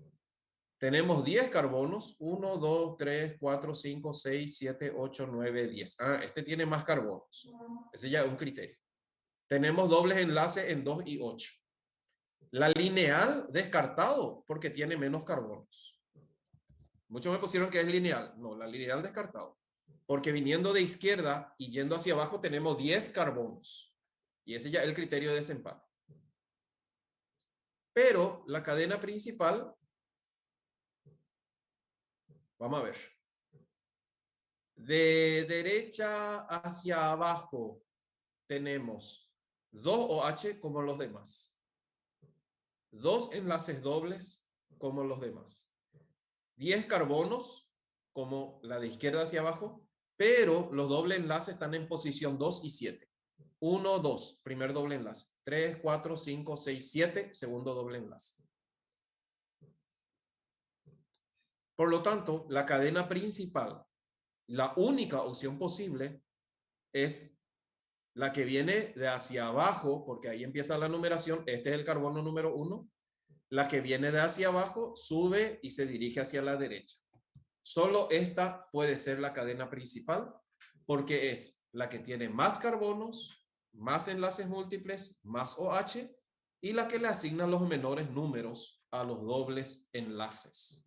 tenemos 10 carbonos, 1, 2, 3, 4, 5, 6, 7, 8, 9, 10. Este tiene más carbonos. Ese ya es un criterio. Tenemos dobles enlaces en 2 y 8. La lineal descartado porque tiene menos carbonos. Muchos me pusieron que es lineal. No, la lineal descartado. Porque viniendo de izquierda y yendo hacia abajo tenemos 10 carbonos. Y ese ya es el criterio de desempate. Pero la cadena principal, vamos a ver. De derecha hacia abajo tenemos 2 OH como los demás. 2 enlaces dobles como los demás. 10 carbonos como la de izquierda hacia abajo, pero los dobles enlaces están en posición 2 y 7. 1, 2, primer doble enlace. 3, 4, 5, 6, 7, segundo doble enlace. Por lo tanto, la cadena principal, la única opción posible es la que viene de hacia abajo, porque ahí empieza la numeración. Este es el carbono número 1. La que viene de hacia abajo sube y se dirige hacia la derecha. Solo esta puede ser la cadena principal porque es la que tiene más carbonos, más enlaces múltiples, más OH y la que le asigna los menores números a los dobles enlaces.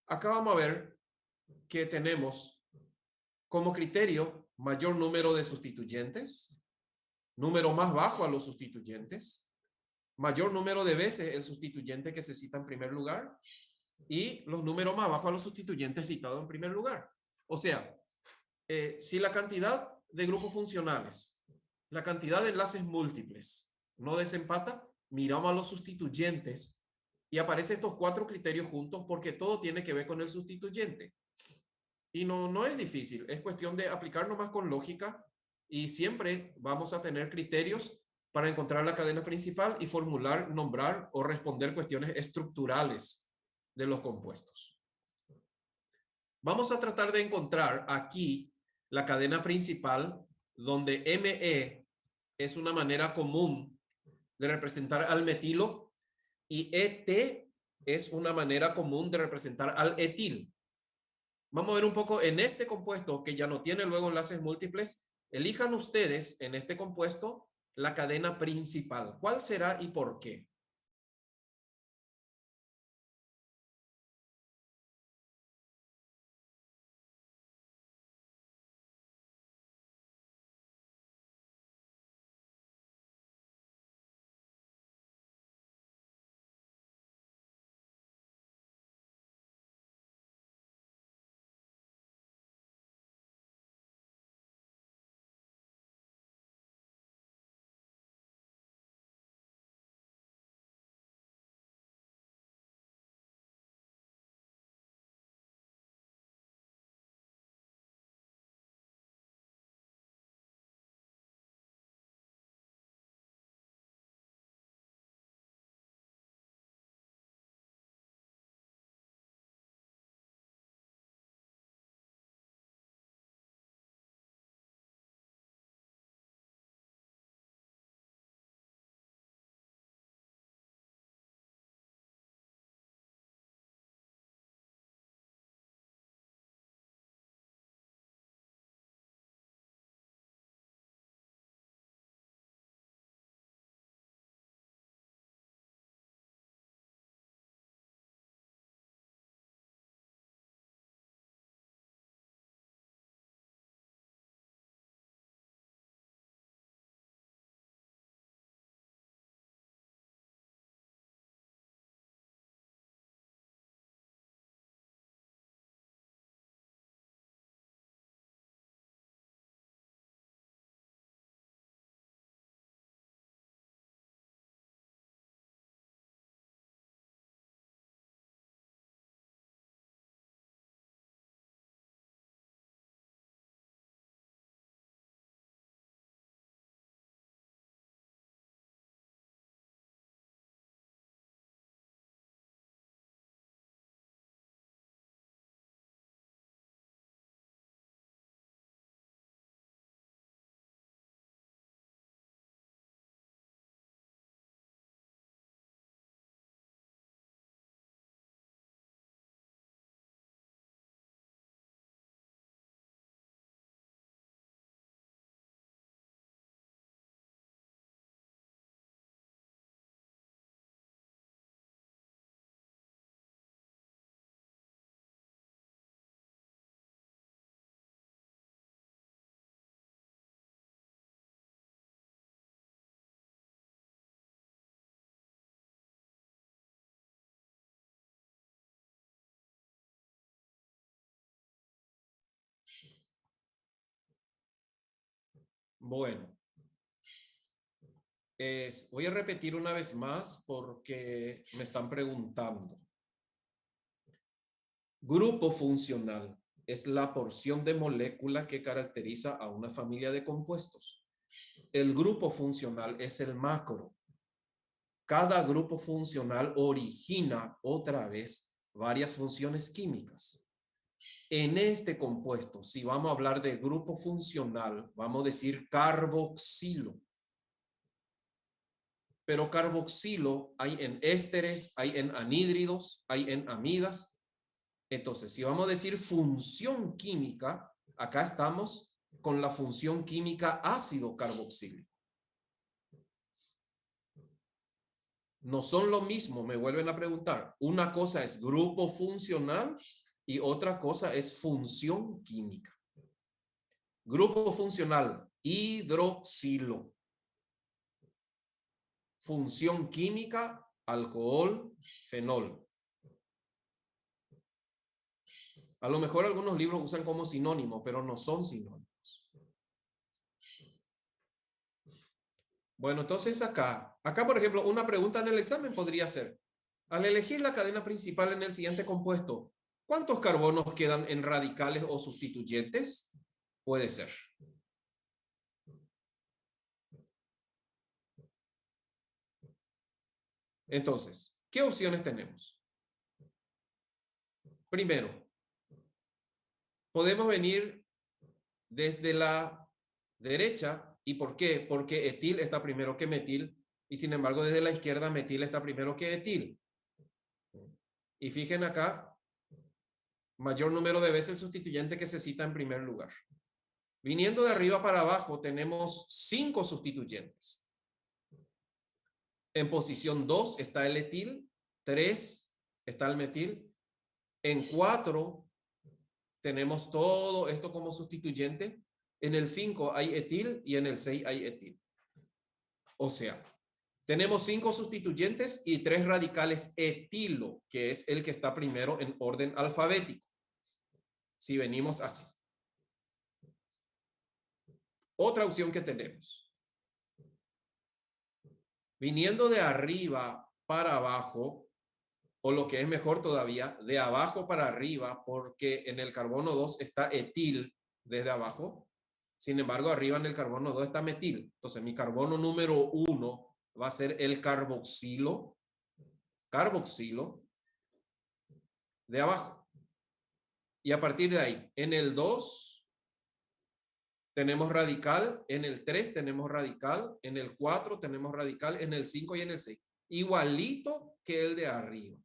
Acá vamos a ver que tenemos como criterio mayor número de sustituyentes, número más bajo a los sustituyentes, mayor número de veces el sustituyente que se cita en primer lugar y los números más bajos a los sustituyentes citados en primer lugar. O sea, si la cantidad de grupos funcionales, la cantidad de enlaces múltiples no desempata, miramos a los sustituyentes y aparecen estos 4 criterios juntos porque todo tiene que ver con el sustituyente. Y no es difícil, es cuestión de aplicar nomás con lógica y siempre vamos a tener criterios para encontrar la cadena principal y formular, nombrar o responder cuestiones estructurales de los compuestos. Vamos a tratar de encontrar aquí la cadena principal donde ME es una manera común de representar al metilo y ET es una manera común de representar al etil. Vamos a ver un poco en este compuesto que ya no tiene luego enlaces múltiples. Elijan ustedes en este compuesto la cadena principal. ¿Cuál será y por qué? Bueno, voy a repetir una vez más porque me están preguntando. Grupo funcional es la porción de molécula que caracteriza a una familia de compuestos. El grupo funcional es el macro. Cada grupo funcional origina otra vez varias funciones químicas. En este compuesto, si vamos a hablar de grupo funcional, vamos a decir carboxilo. Pero carboxilo hay en ésteres, hay en anhídridos, hay en amidas. Entonces, si vamos a decir función química, acá estamos con la función química ácido carboxílico. no son lo mismo, me vuelven a preguntar. Una cosa es grupo funcional y otra cosa es función química. Grupo funcional, hidroxilo. Función química, alcohol, fenol. A lo mejor algunos libros usan como sinónimo, pero no son sinónimos. Bueno, entonces acá, por ejemplo, una pregunta en el examen podría ser, al elegir la cadena principal en el siguiente compuesto, ¿cuántos carbonos quedan en radicales o sustituyentes? Puede ser. Entonces, ¿qué opciones tenemos? Primero, podemos venir desde la derecha. ¿Y por qué? Porque etil está primero que metil y sin embargo desde la izquierda metil está primero que etil. Y fíjense acá, mayor número de veces el sustituyente que se cita en primer lugar. Viniendo de arriba para abajo tenemos 5 sustituyentes. En posición 2 está el etil, 3 está el metil, en 4 tenemos todo esto como sustituyente, en el 5 hay etil y en el 6 hay etil. O sea, tenemos 5 sustituyentes y 3 radicales etilo, que es el que está primero en orden alfabético. Si venimos así. Otra opción que tenemos. Viniendo de arriba para abajo, o lo que es mejor todavía, de abajo para arriba, porque en el carbono 2 está etil desde abajo. Sin embargo, arriba en el carbono 2 está metil. Entonces, mi carbono número 1 va a ser el carboxilo de abajo. Y a partir de ahí, en el 2 tenemos radical, en el 3 tenemos radical, en el 4 tenemos radical, en el 5 y en el 6. Igualito que el de arriba.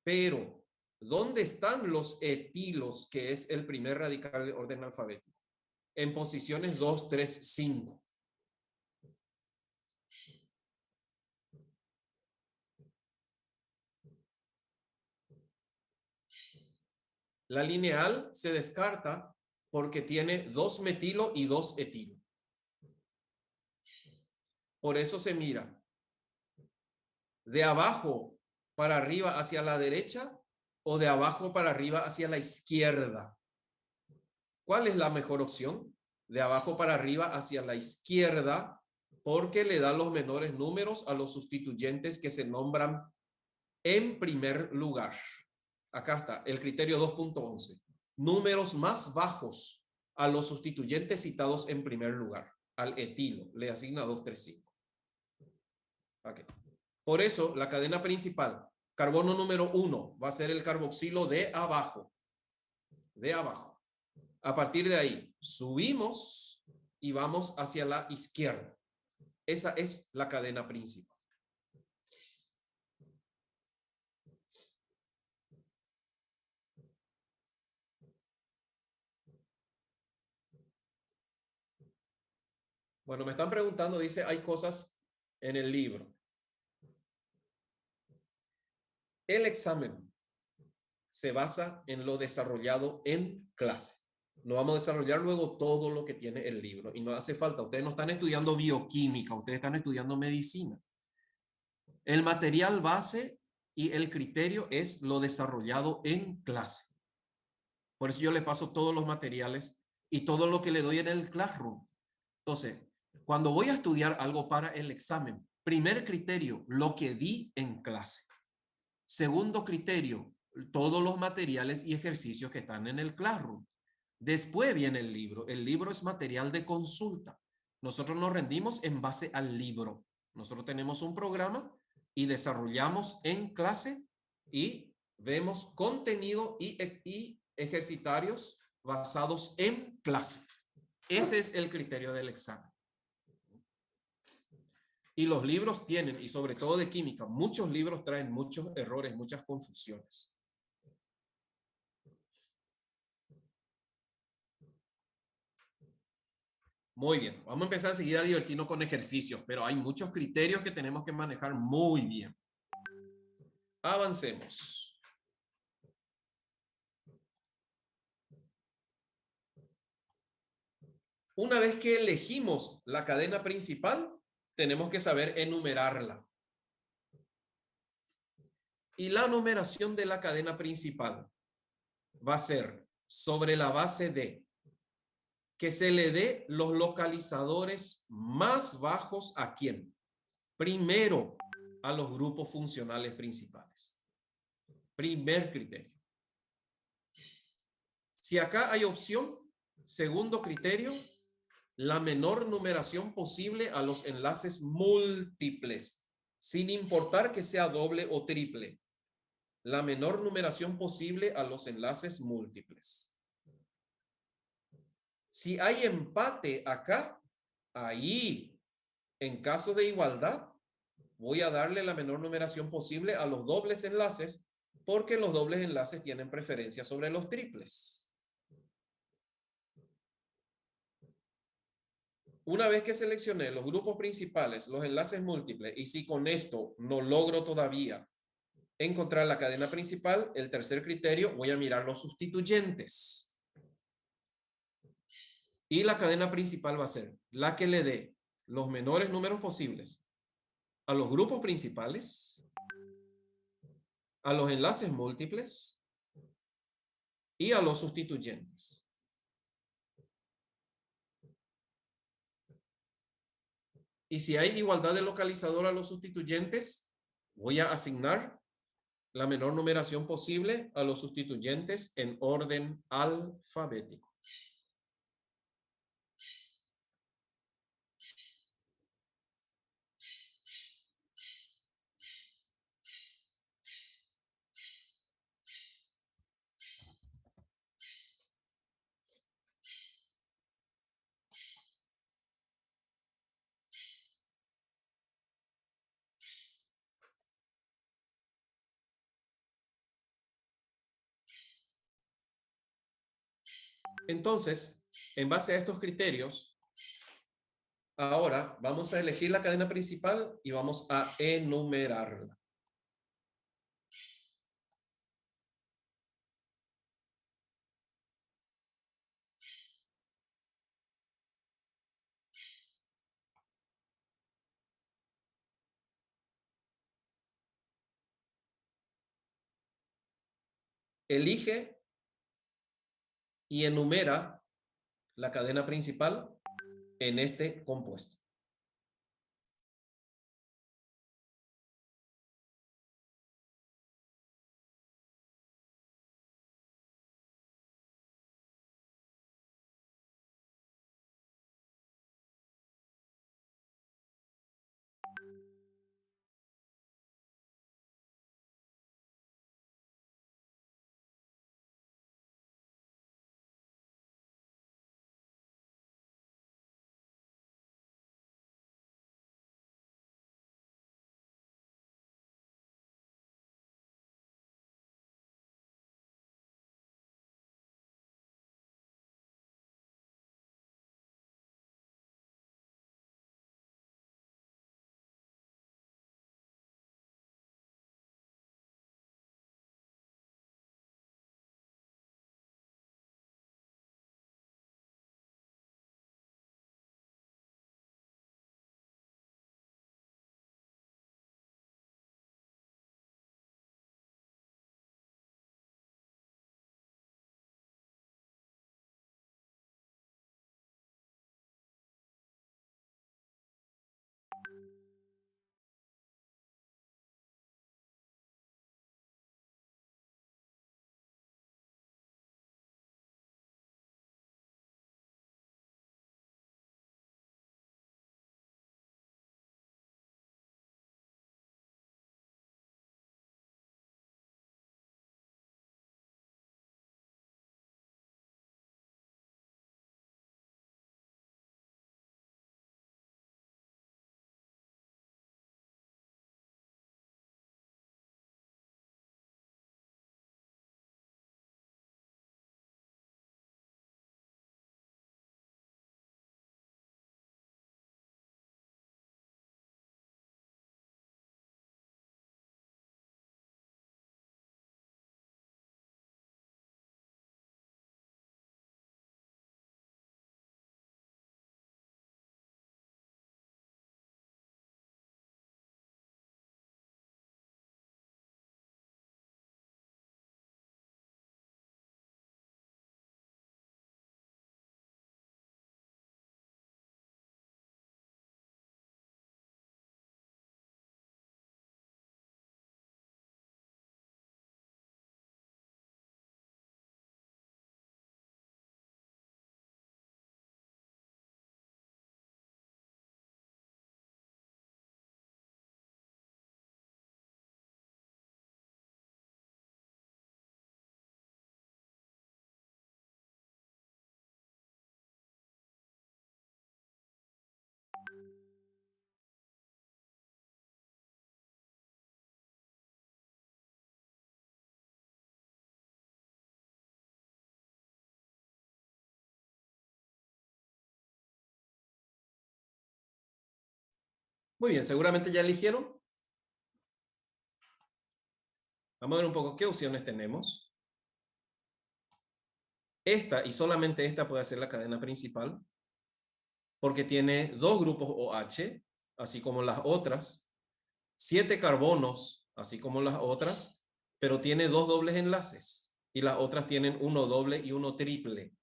Pero, ¿dónde están los etilos, que es el primer radical de orden alfabético? En posiciones 2, 3, 5. La lineal se descarta porque tiene 2 metilo y 2 etilo. Por eso se mira de abajo para arriba hacia la derecha o de abajo para arriba hacia la izquierda. ¿Cuál es la mejor opción? De abajo para arriba hacia la izquierda, porque le da los menores números a los sustituyentes que se nombran en primer lugar. Acá está el criterio 2.11. Números más bajos a los sustituyentes citados en primer lugar. Al etilo le asigna 235. Okay. Por eso, la cadena principal, carbono número 1, va a ser el carboxilo de abajo. De abajo. A partir de ahí, subimos y vamos hacia la izquierda. Esa es la cadena principal. Bueno, me están preguntando, dice, hay cosas en el libro. El examen se basa en lo desarrollado en clase. No vamos a desarrollar luego todo lo que tiene el libro y no hace falta. Ustedes no están estudiando bioquímica, ustedes están estudiando medicina. El material base y el criterio es lo desarrollado en clase. Por eso yo le paso todos los materiales y todo lo que le doy en el classroom. Entonces, cuando voy a estudiar algo para el examen, primer criterio, lo que di en clase. Segundo criterio, todos los materiales y ejercicios que están en el classroom. Después viene el libro. El libro es material de consulta. Nosotros nos rendimos en base al libro. Nosotros tenemos un programa y desarrollamos en clase y vemos contenido y ejercitarios basados en clase. Ese es el criterio del examen. Y los libros tienen, y sobre todo de química, muchos libros traen muchos errores, muchas confusiones. Muy bien, vamos a empezar a seguir a divertirnos con ejercicios, pero hay muchos criterios que tenemos que manejar muy bien. Avancemos. Una vez que elegimos la cadena principal, tenemos que saber enumerarla. Y la numeración de la cadena principal va a ser sobre la base de que se le dé los localizadores más bajos a quién. Primero, a los grupos funcionales principales. Primer criterio. Si acá hay opción, segundo criterio, la menor numeración posible a los enlaces múltiples, sin importar que sea doble o triple. La menor numeración posible a los enlaces múltiples. Si hay empate acá, ahí, en caso de igualdad, voy a darle la menor numeración posible a los dobles enlaces, porque los dobles enlaces tienen preferencia sobre los triples. Una vez que seleccioné los grupos principales, los enlaces múltiples, y si con esto no logro todavía encontrar la cadena principal, el tercer criterio, voy a mirar los sustituyentes. Y la cadena principal va a ser la que le dé los menores números posibles a los grupos principales, a los enlaces múltiples y a los sustituyentes. Y si hay igualdad de localizador a los sustituyentes, voy a asignar la menor numeración posible a los sustituyentes en orden alfabético. Entonces, en base a estos criterios, ahora vamos a elegir la cadena principal y vamos a enumerarla. Elige y enumera la cadena principal en este compuesto. Muy bien, seguramente ya eligieron. Vamos a ver un poco qué opciones tenemos. Esta y solamente esta puede ser la cadena principal porque tiene dos grupos OH, así como las otras, 7 carbonos, así como las otras, pero tiene dos dobles enlaces y las otras tienen uno doble y uno triple.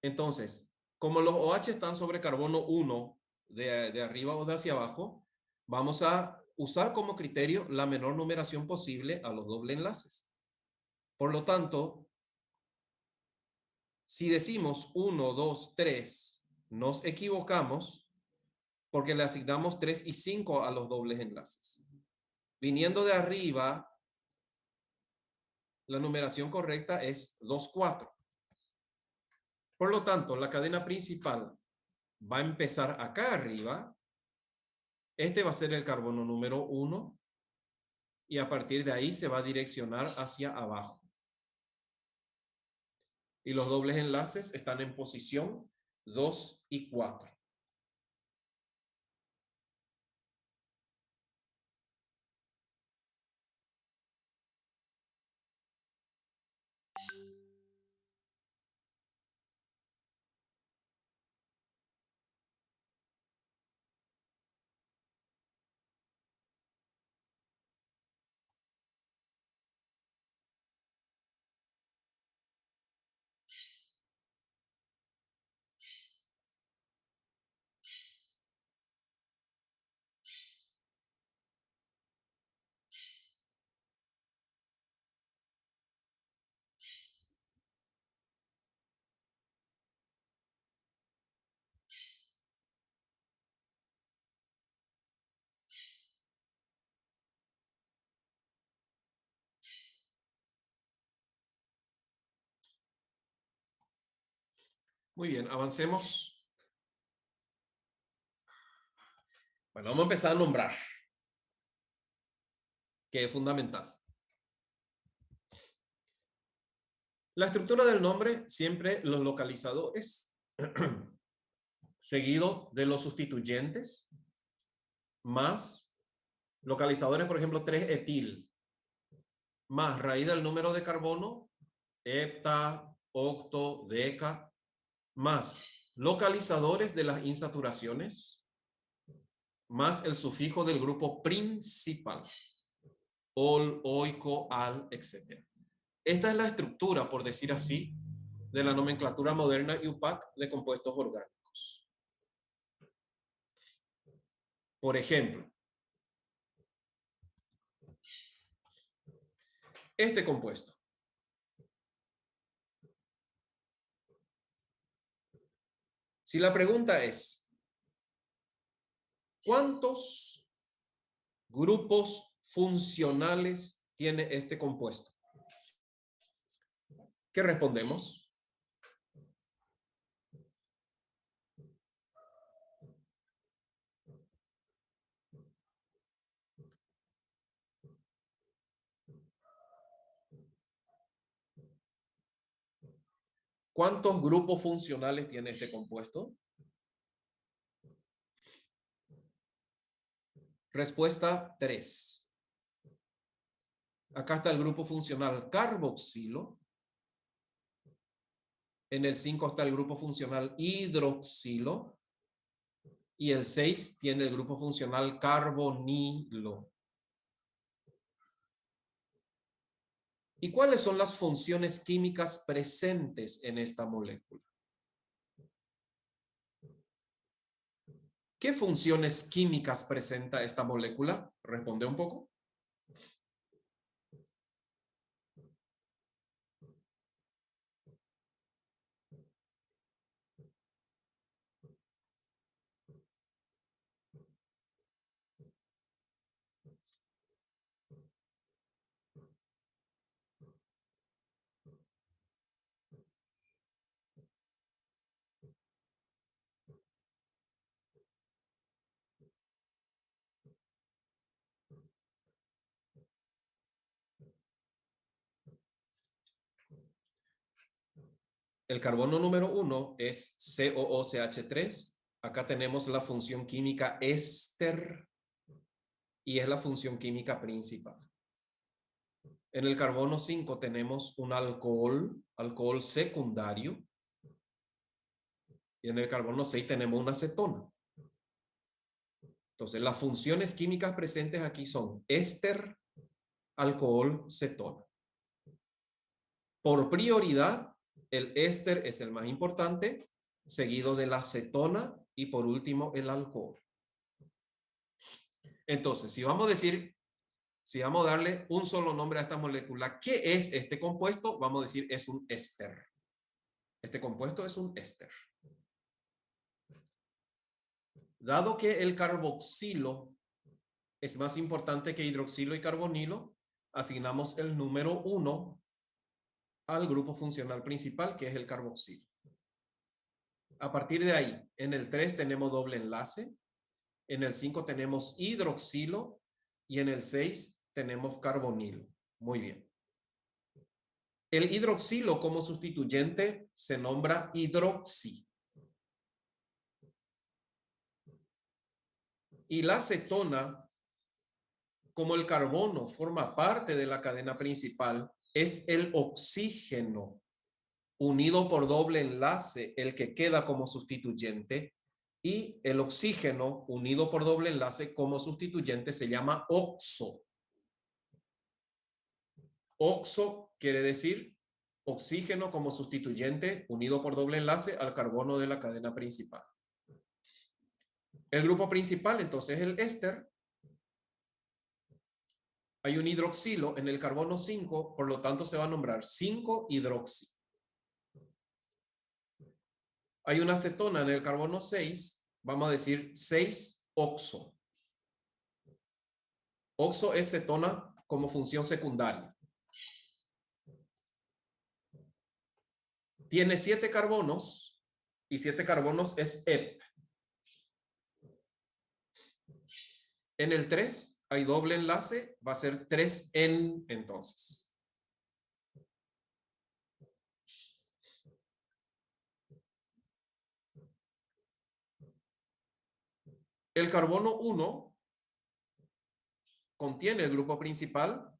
Entonces, como los OH están sobre carbono 1 de arriba o de hacia abajo, vamos a usar como criterio la menor numeración posible a los doble enlaces. Por lo tanto, si decimos 1, 2, 3, nos equivocamos porque le asignamos 3 y 5 a los dobles enlaces. Viniendo de arriba, la numeración correcta es 2, 4. Por lo tanto, la cadena principal va a empezar acá arriba. Este va a ser el carbono número 1 y a partir de ahí se va a direccionar hacia abajo. Y los dobles enlaces están en posición 2 y 4. Muy bien, avancemos. Bueno, vamos a empezar a nombrar, que es fundamental. La estructura del nombre, siempre los localizadores, seguido de los sustituyentes, más localizadores, por ejemplo, 3-etil, más raíz del número de carbono, hepta, octo, deca, más localizadores de las insaturaciones, más el sufijo del grupo principal, ol, oico, al, etc. Esta es la estructura, por decir así, de la nomenclatura moderna IUPAC de compuestos orgánicos. Por ejemplo, este compuesto. Si la pregunta es, ¿cuántos grupos funcionales tiene este compuesto? ¿Qué respondemos? ¿Cuántos grupos funcionales tiene este compuesto? Respuesta 3. Acá está el grupo funcional carboxilo. En el 5 está el grupo funcional hidroxilo. Y el 6 tiene el grupo funcional carbonilo. ¿Y cuáles son las funciones químicas presentes en esta molécula? ¿Qué funciones químicas presenta esta molécula? Responde un poco. El carbono número 1 es COOCH3 Acá tenemos la función química éster y es la función química principal. En el carbono 5 tenemos un alcohol secundario. Y en el carbono 6 tenemos una cetona. Entonces, las funciones químicas presentes aquí son éster, alcohol, cetona. Por prioridad, el éster es el más importante, seguido de la cetona y por último el alcohol. Entonces, si vamos a darle un solo nombre a esta molécula, ¿qué es este compuesto? Vamos a decir, es un éster. Este compuesto es un éster. Dado que el carboxilo es más importante que hidroxilo y carbonilo, asignamos el número 1 al grupo funcional principal, que es el carboxilo. A partir de ahí, en el 3 tenemos doble enlace, en el 5 tenemos hidroxilo y en el 6 tenemos carbonilo. Muy bien. El hidroxilo como sustituyente se nombra hidroxi. Y la cetona, como el carbono forma parte de la cadena principal, es el oxígeno unido por doble enlace, el que queda como sustituyente, y el oxígeno unido por doble enlace como sustituyente se llama oxo. Oxo quiere decir oxígeno como sustituyente unido por doble enlace al carbono de la cadena principal. El grupo principal entonces es el éster. Hay un hidroxilo en el carbono 5, por lo tanto se va a nombrar 5-hidroxi. Hay una cetona en el carbono 6, vamos a decir 6-oxo. Oxo es cetona como función secundaria. Tiene 7 carbonos y 7 carbonos es EP. En el 3 hay doble enlace, va a ser 3N entonces. El carbono 1 contiene el grupo principal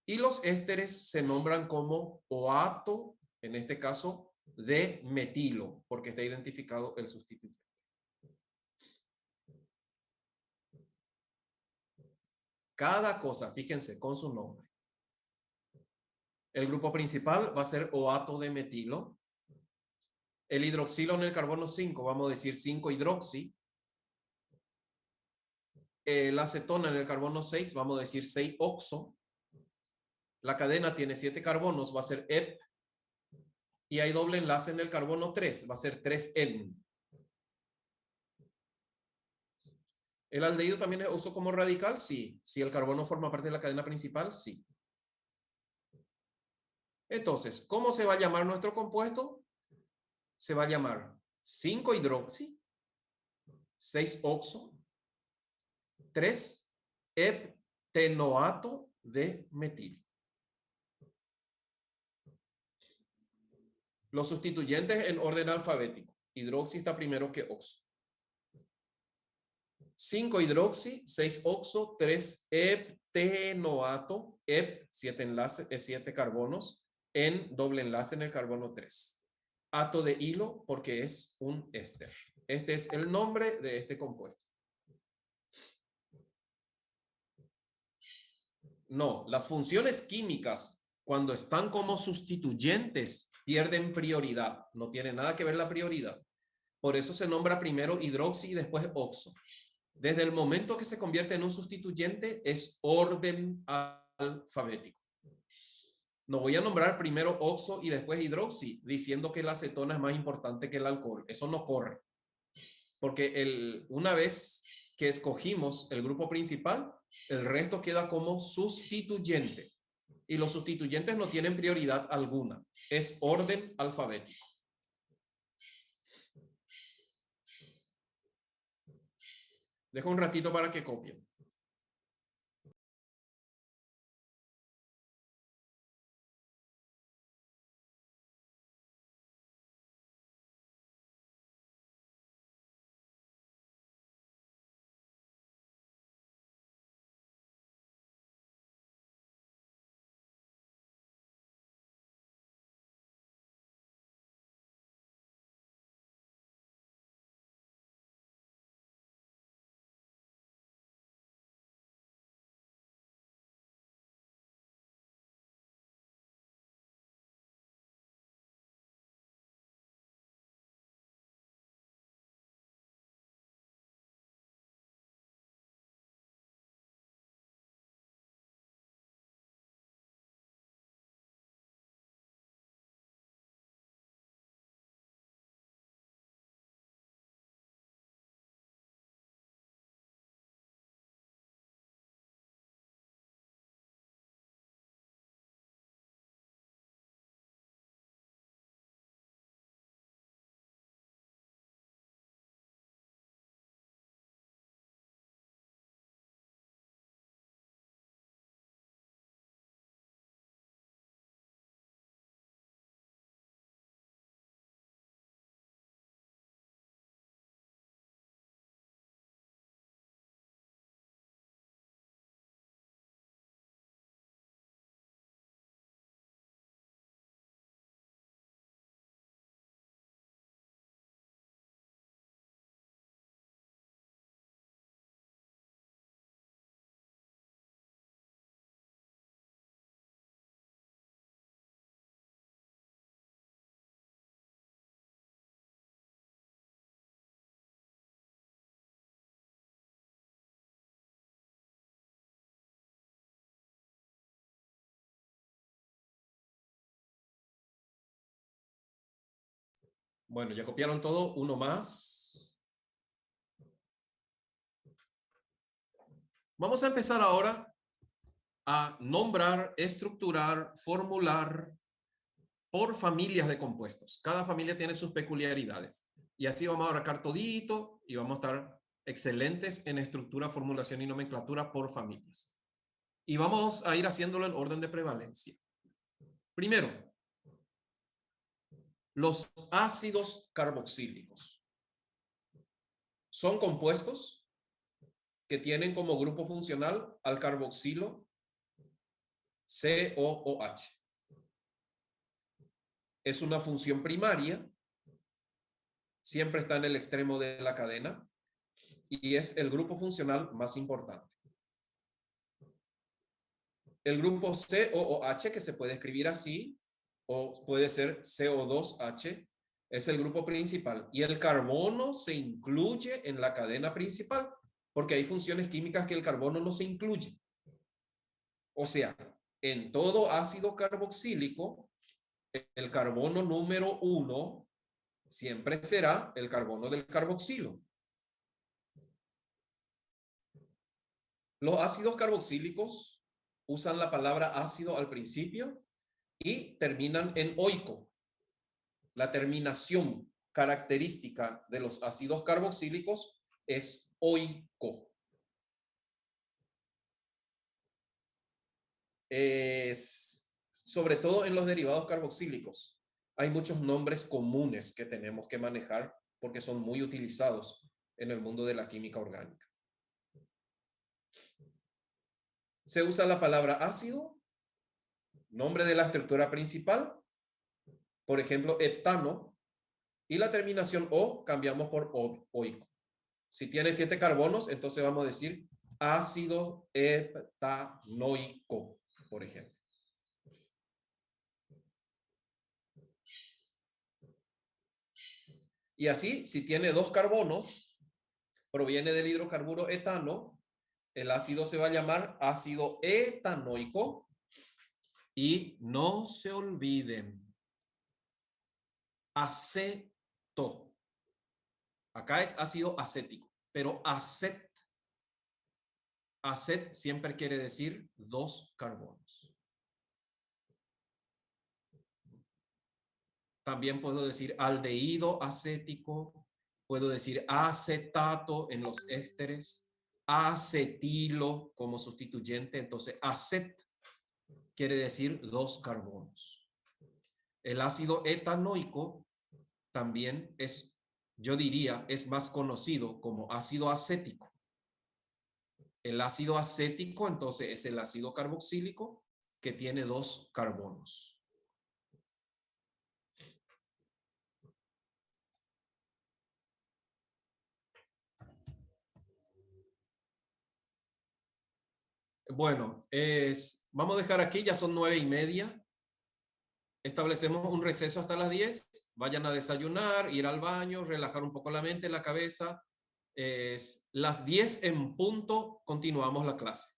y los ésteres se nombran como oato, en este caso, de metilo, porque está identificado el sustituyente. Cada cosa, fíjense, con su nombre. El grupo principal va a ser oato de metilo. El hidroxilo en el carbono 5, vamos a decir 5-hidroxi. La acetona en el carbono 6, vamos a decir 6-oxo. La cadena tiene 7 carbonos, va a ser EP. Y hay doble enlace en el carbono 3, va a ser 3N. ¿El aldehído también es uso como radical? Sí. Si el carbono forma parte de la cadena principal, sí. Entonces, ¿cómo se va a llamar nuestro compuesto? Se va a llamar 5-hidroxi, 6-oxo, 3-heptenoato de metil. Los sustituyentes en orden alfabético. Hidroxi está primero que oxo. 5-hidroxi, 6-oxo, 3-heptenoato, 7 enlaces, 7 carbonos, en doble enlace en el carbono 3. Ato de hilo porque es un éster. Este es el nombre de este compuesto. No, las funciones químicas, cuando están como sustituyentes, pierden prioridad. No tiene nada que ver la prioridad. Por eso se nombra primero hidroxi y después oxo. Desde el momento que se convierte en un sustituyente, es orden alfabético. No voy a nombrar primero oxo y después hidroxi, diciendo que la acetona es más importante que el alcohol. Eso no corre. Porque una vez que escogimos el grupo principal, el resto queda como sustituyente. Y los sustituyentes no tienen prioridad alguna. Es orden alfabético. Dejo un ratito para que copien. Bueno, ya copiaron todo. Uno más. Vamos a empezar ahora a nombrar, estructurar, formular por familias de compuestos. Cada familia tiene sus peculiaridades. Y así vamos a abarcar todito y vamos a estar excelentes en estructura, formulación y nomenclatura por familias. Y vamos a ir haciéndolo en orden de prevalencia. Primero, los ácidos carboxílicos. Son compuestos que tienen como grupo funcional al carboxilo COOH. Es una función primaria, siempre está en el extremo de la cadena y es el grupo funcional más importante. El grupo COOH, que se puede escribir así, o puede ser CO2H, es el grupo principal. Y el carbono se incluye en la cadena principal, porque hay funciones químicas que el carbono no se incluye. O sea, en todo ácido carboxílico, el carbono número 1 siempre será el carbono del carboxilo. Los ácidos carboxílicos usan la palabra ácido al principio y terminan en oico. La terminación característica de los ácidos carboxílicos es oico. Sobre todo en los derivados carboxílicos. Hay muchos nombres comunes que tenemos que manejar porque son muy utilizados en el mundo de la química orgánica. Se usa la palabra ácido, nombre de la estructura principal, por ejemplo, heptano, y la terminación O cambiamos por oico. Si tiene 7 carbonos, entonces vamos a decir ácido heptanoico, por ejemplo. Y así, si tiene 2 carbonos, proviene del hidrocarburo etano, el ácido se va a llamar ácido etanoico. Y no se olviden, aceto. Acá es ácido acético, pero acet siempre quiere decir 2 carbonos. También puedo decir aldehído acético, puedo decir acetato en los ésteres, acetilo como sustituyente. Entonces, acet quiere decir 2 carbonos. El ácido etanoico también es, yo diría, es más conocido como ácido acético. El ácido acético, entonces, es el ácido carboxílico que tiene 2 carbonos. Bueno, vamos a dejar aquí, ya son 9:30. Establecemos un receso hasta las 10. Vayan a desayunar, ir al baño, relajar un poco la mente, la cabeza. Las 10 en punto continuamos la clase.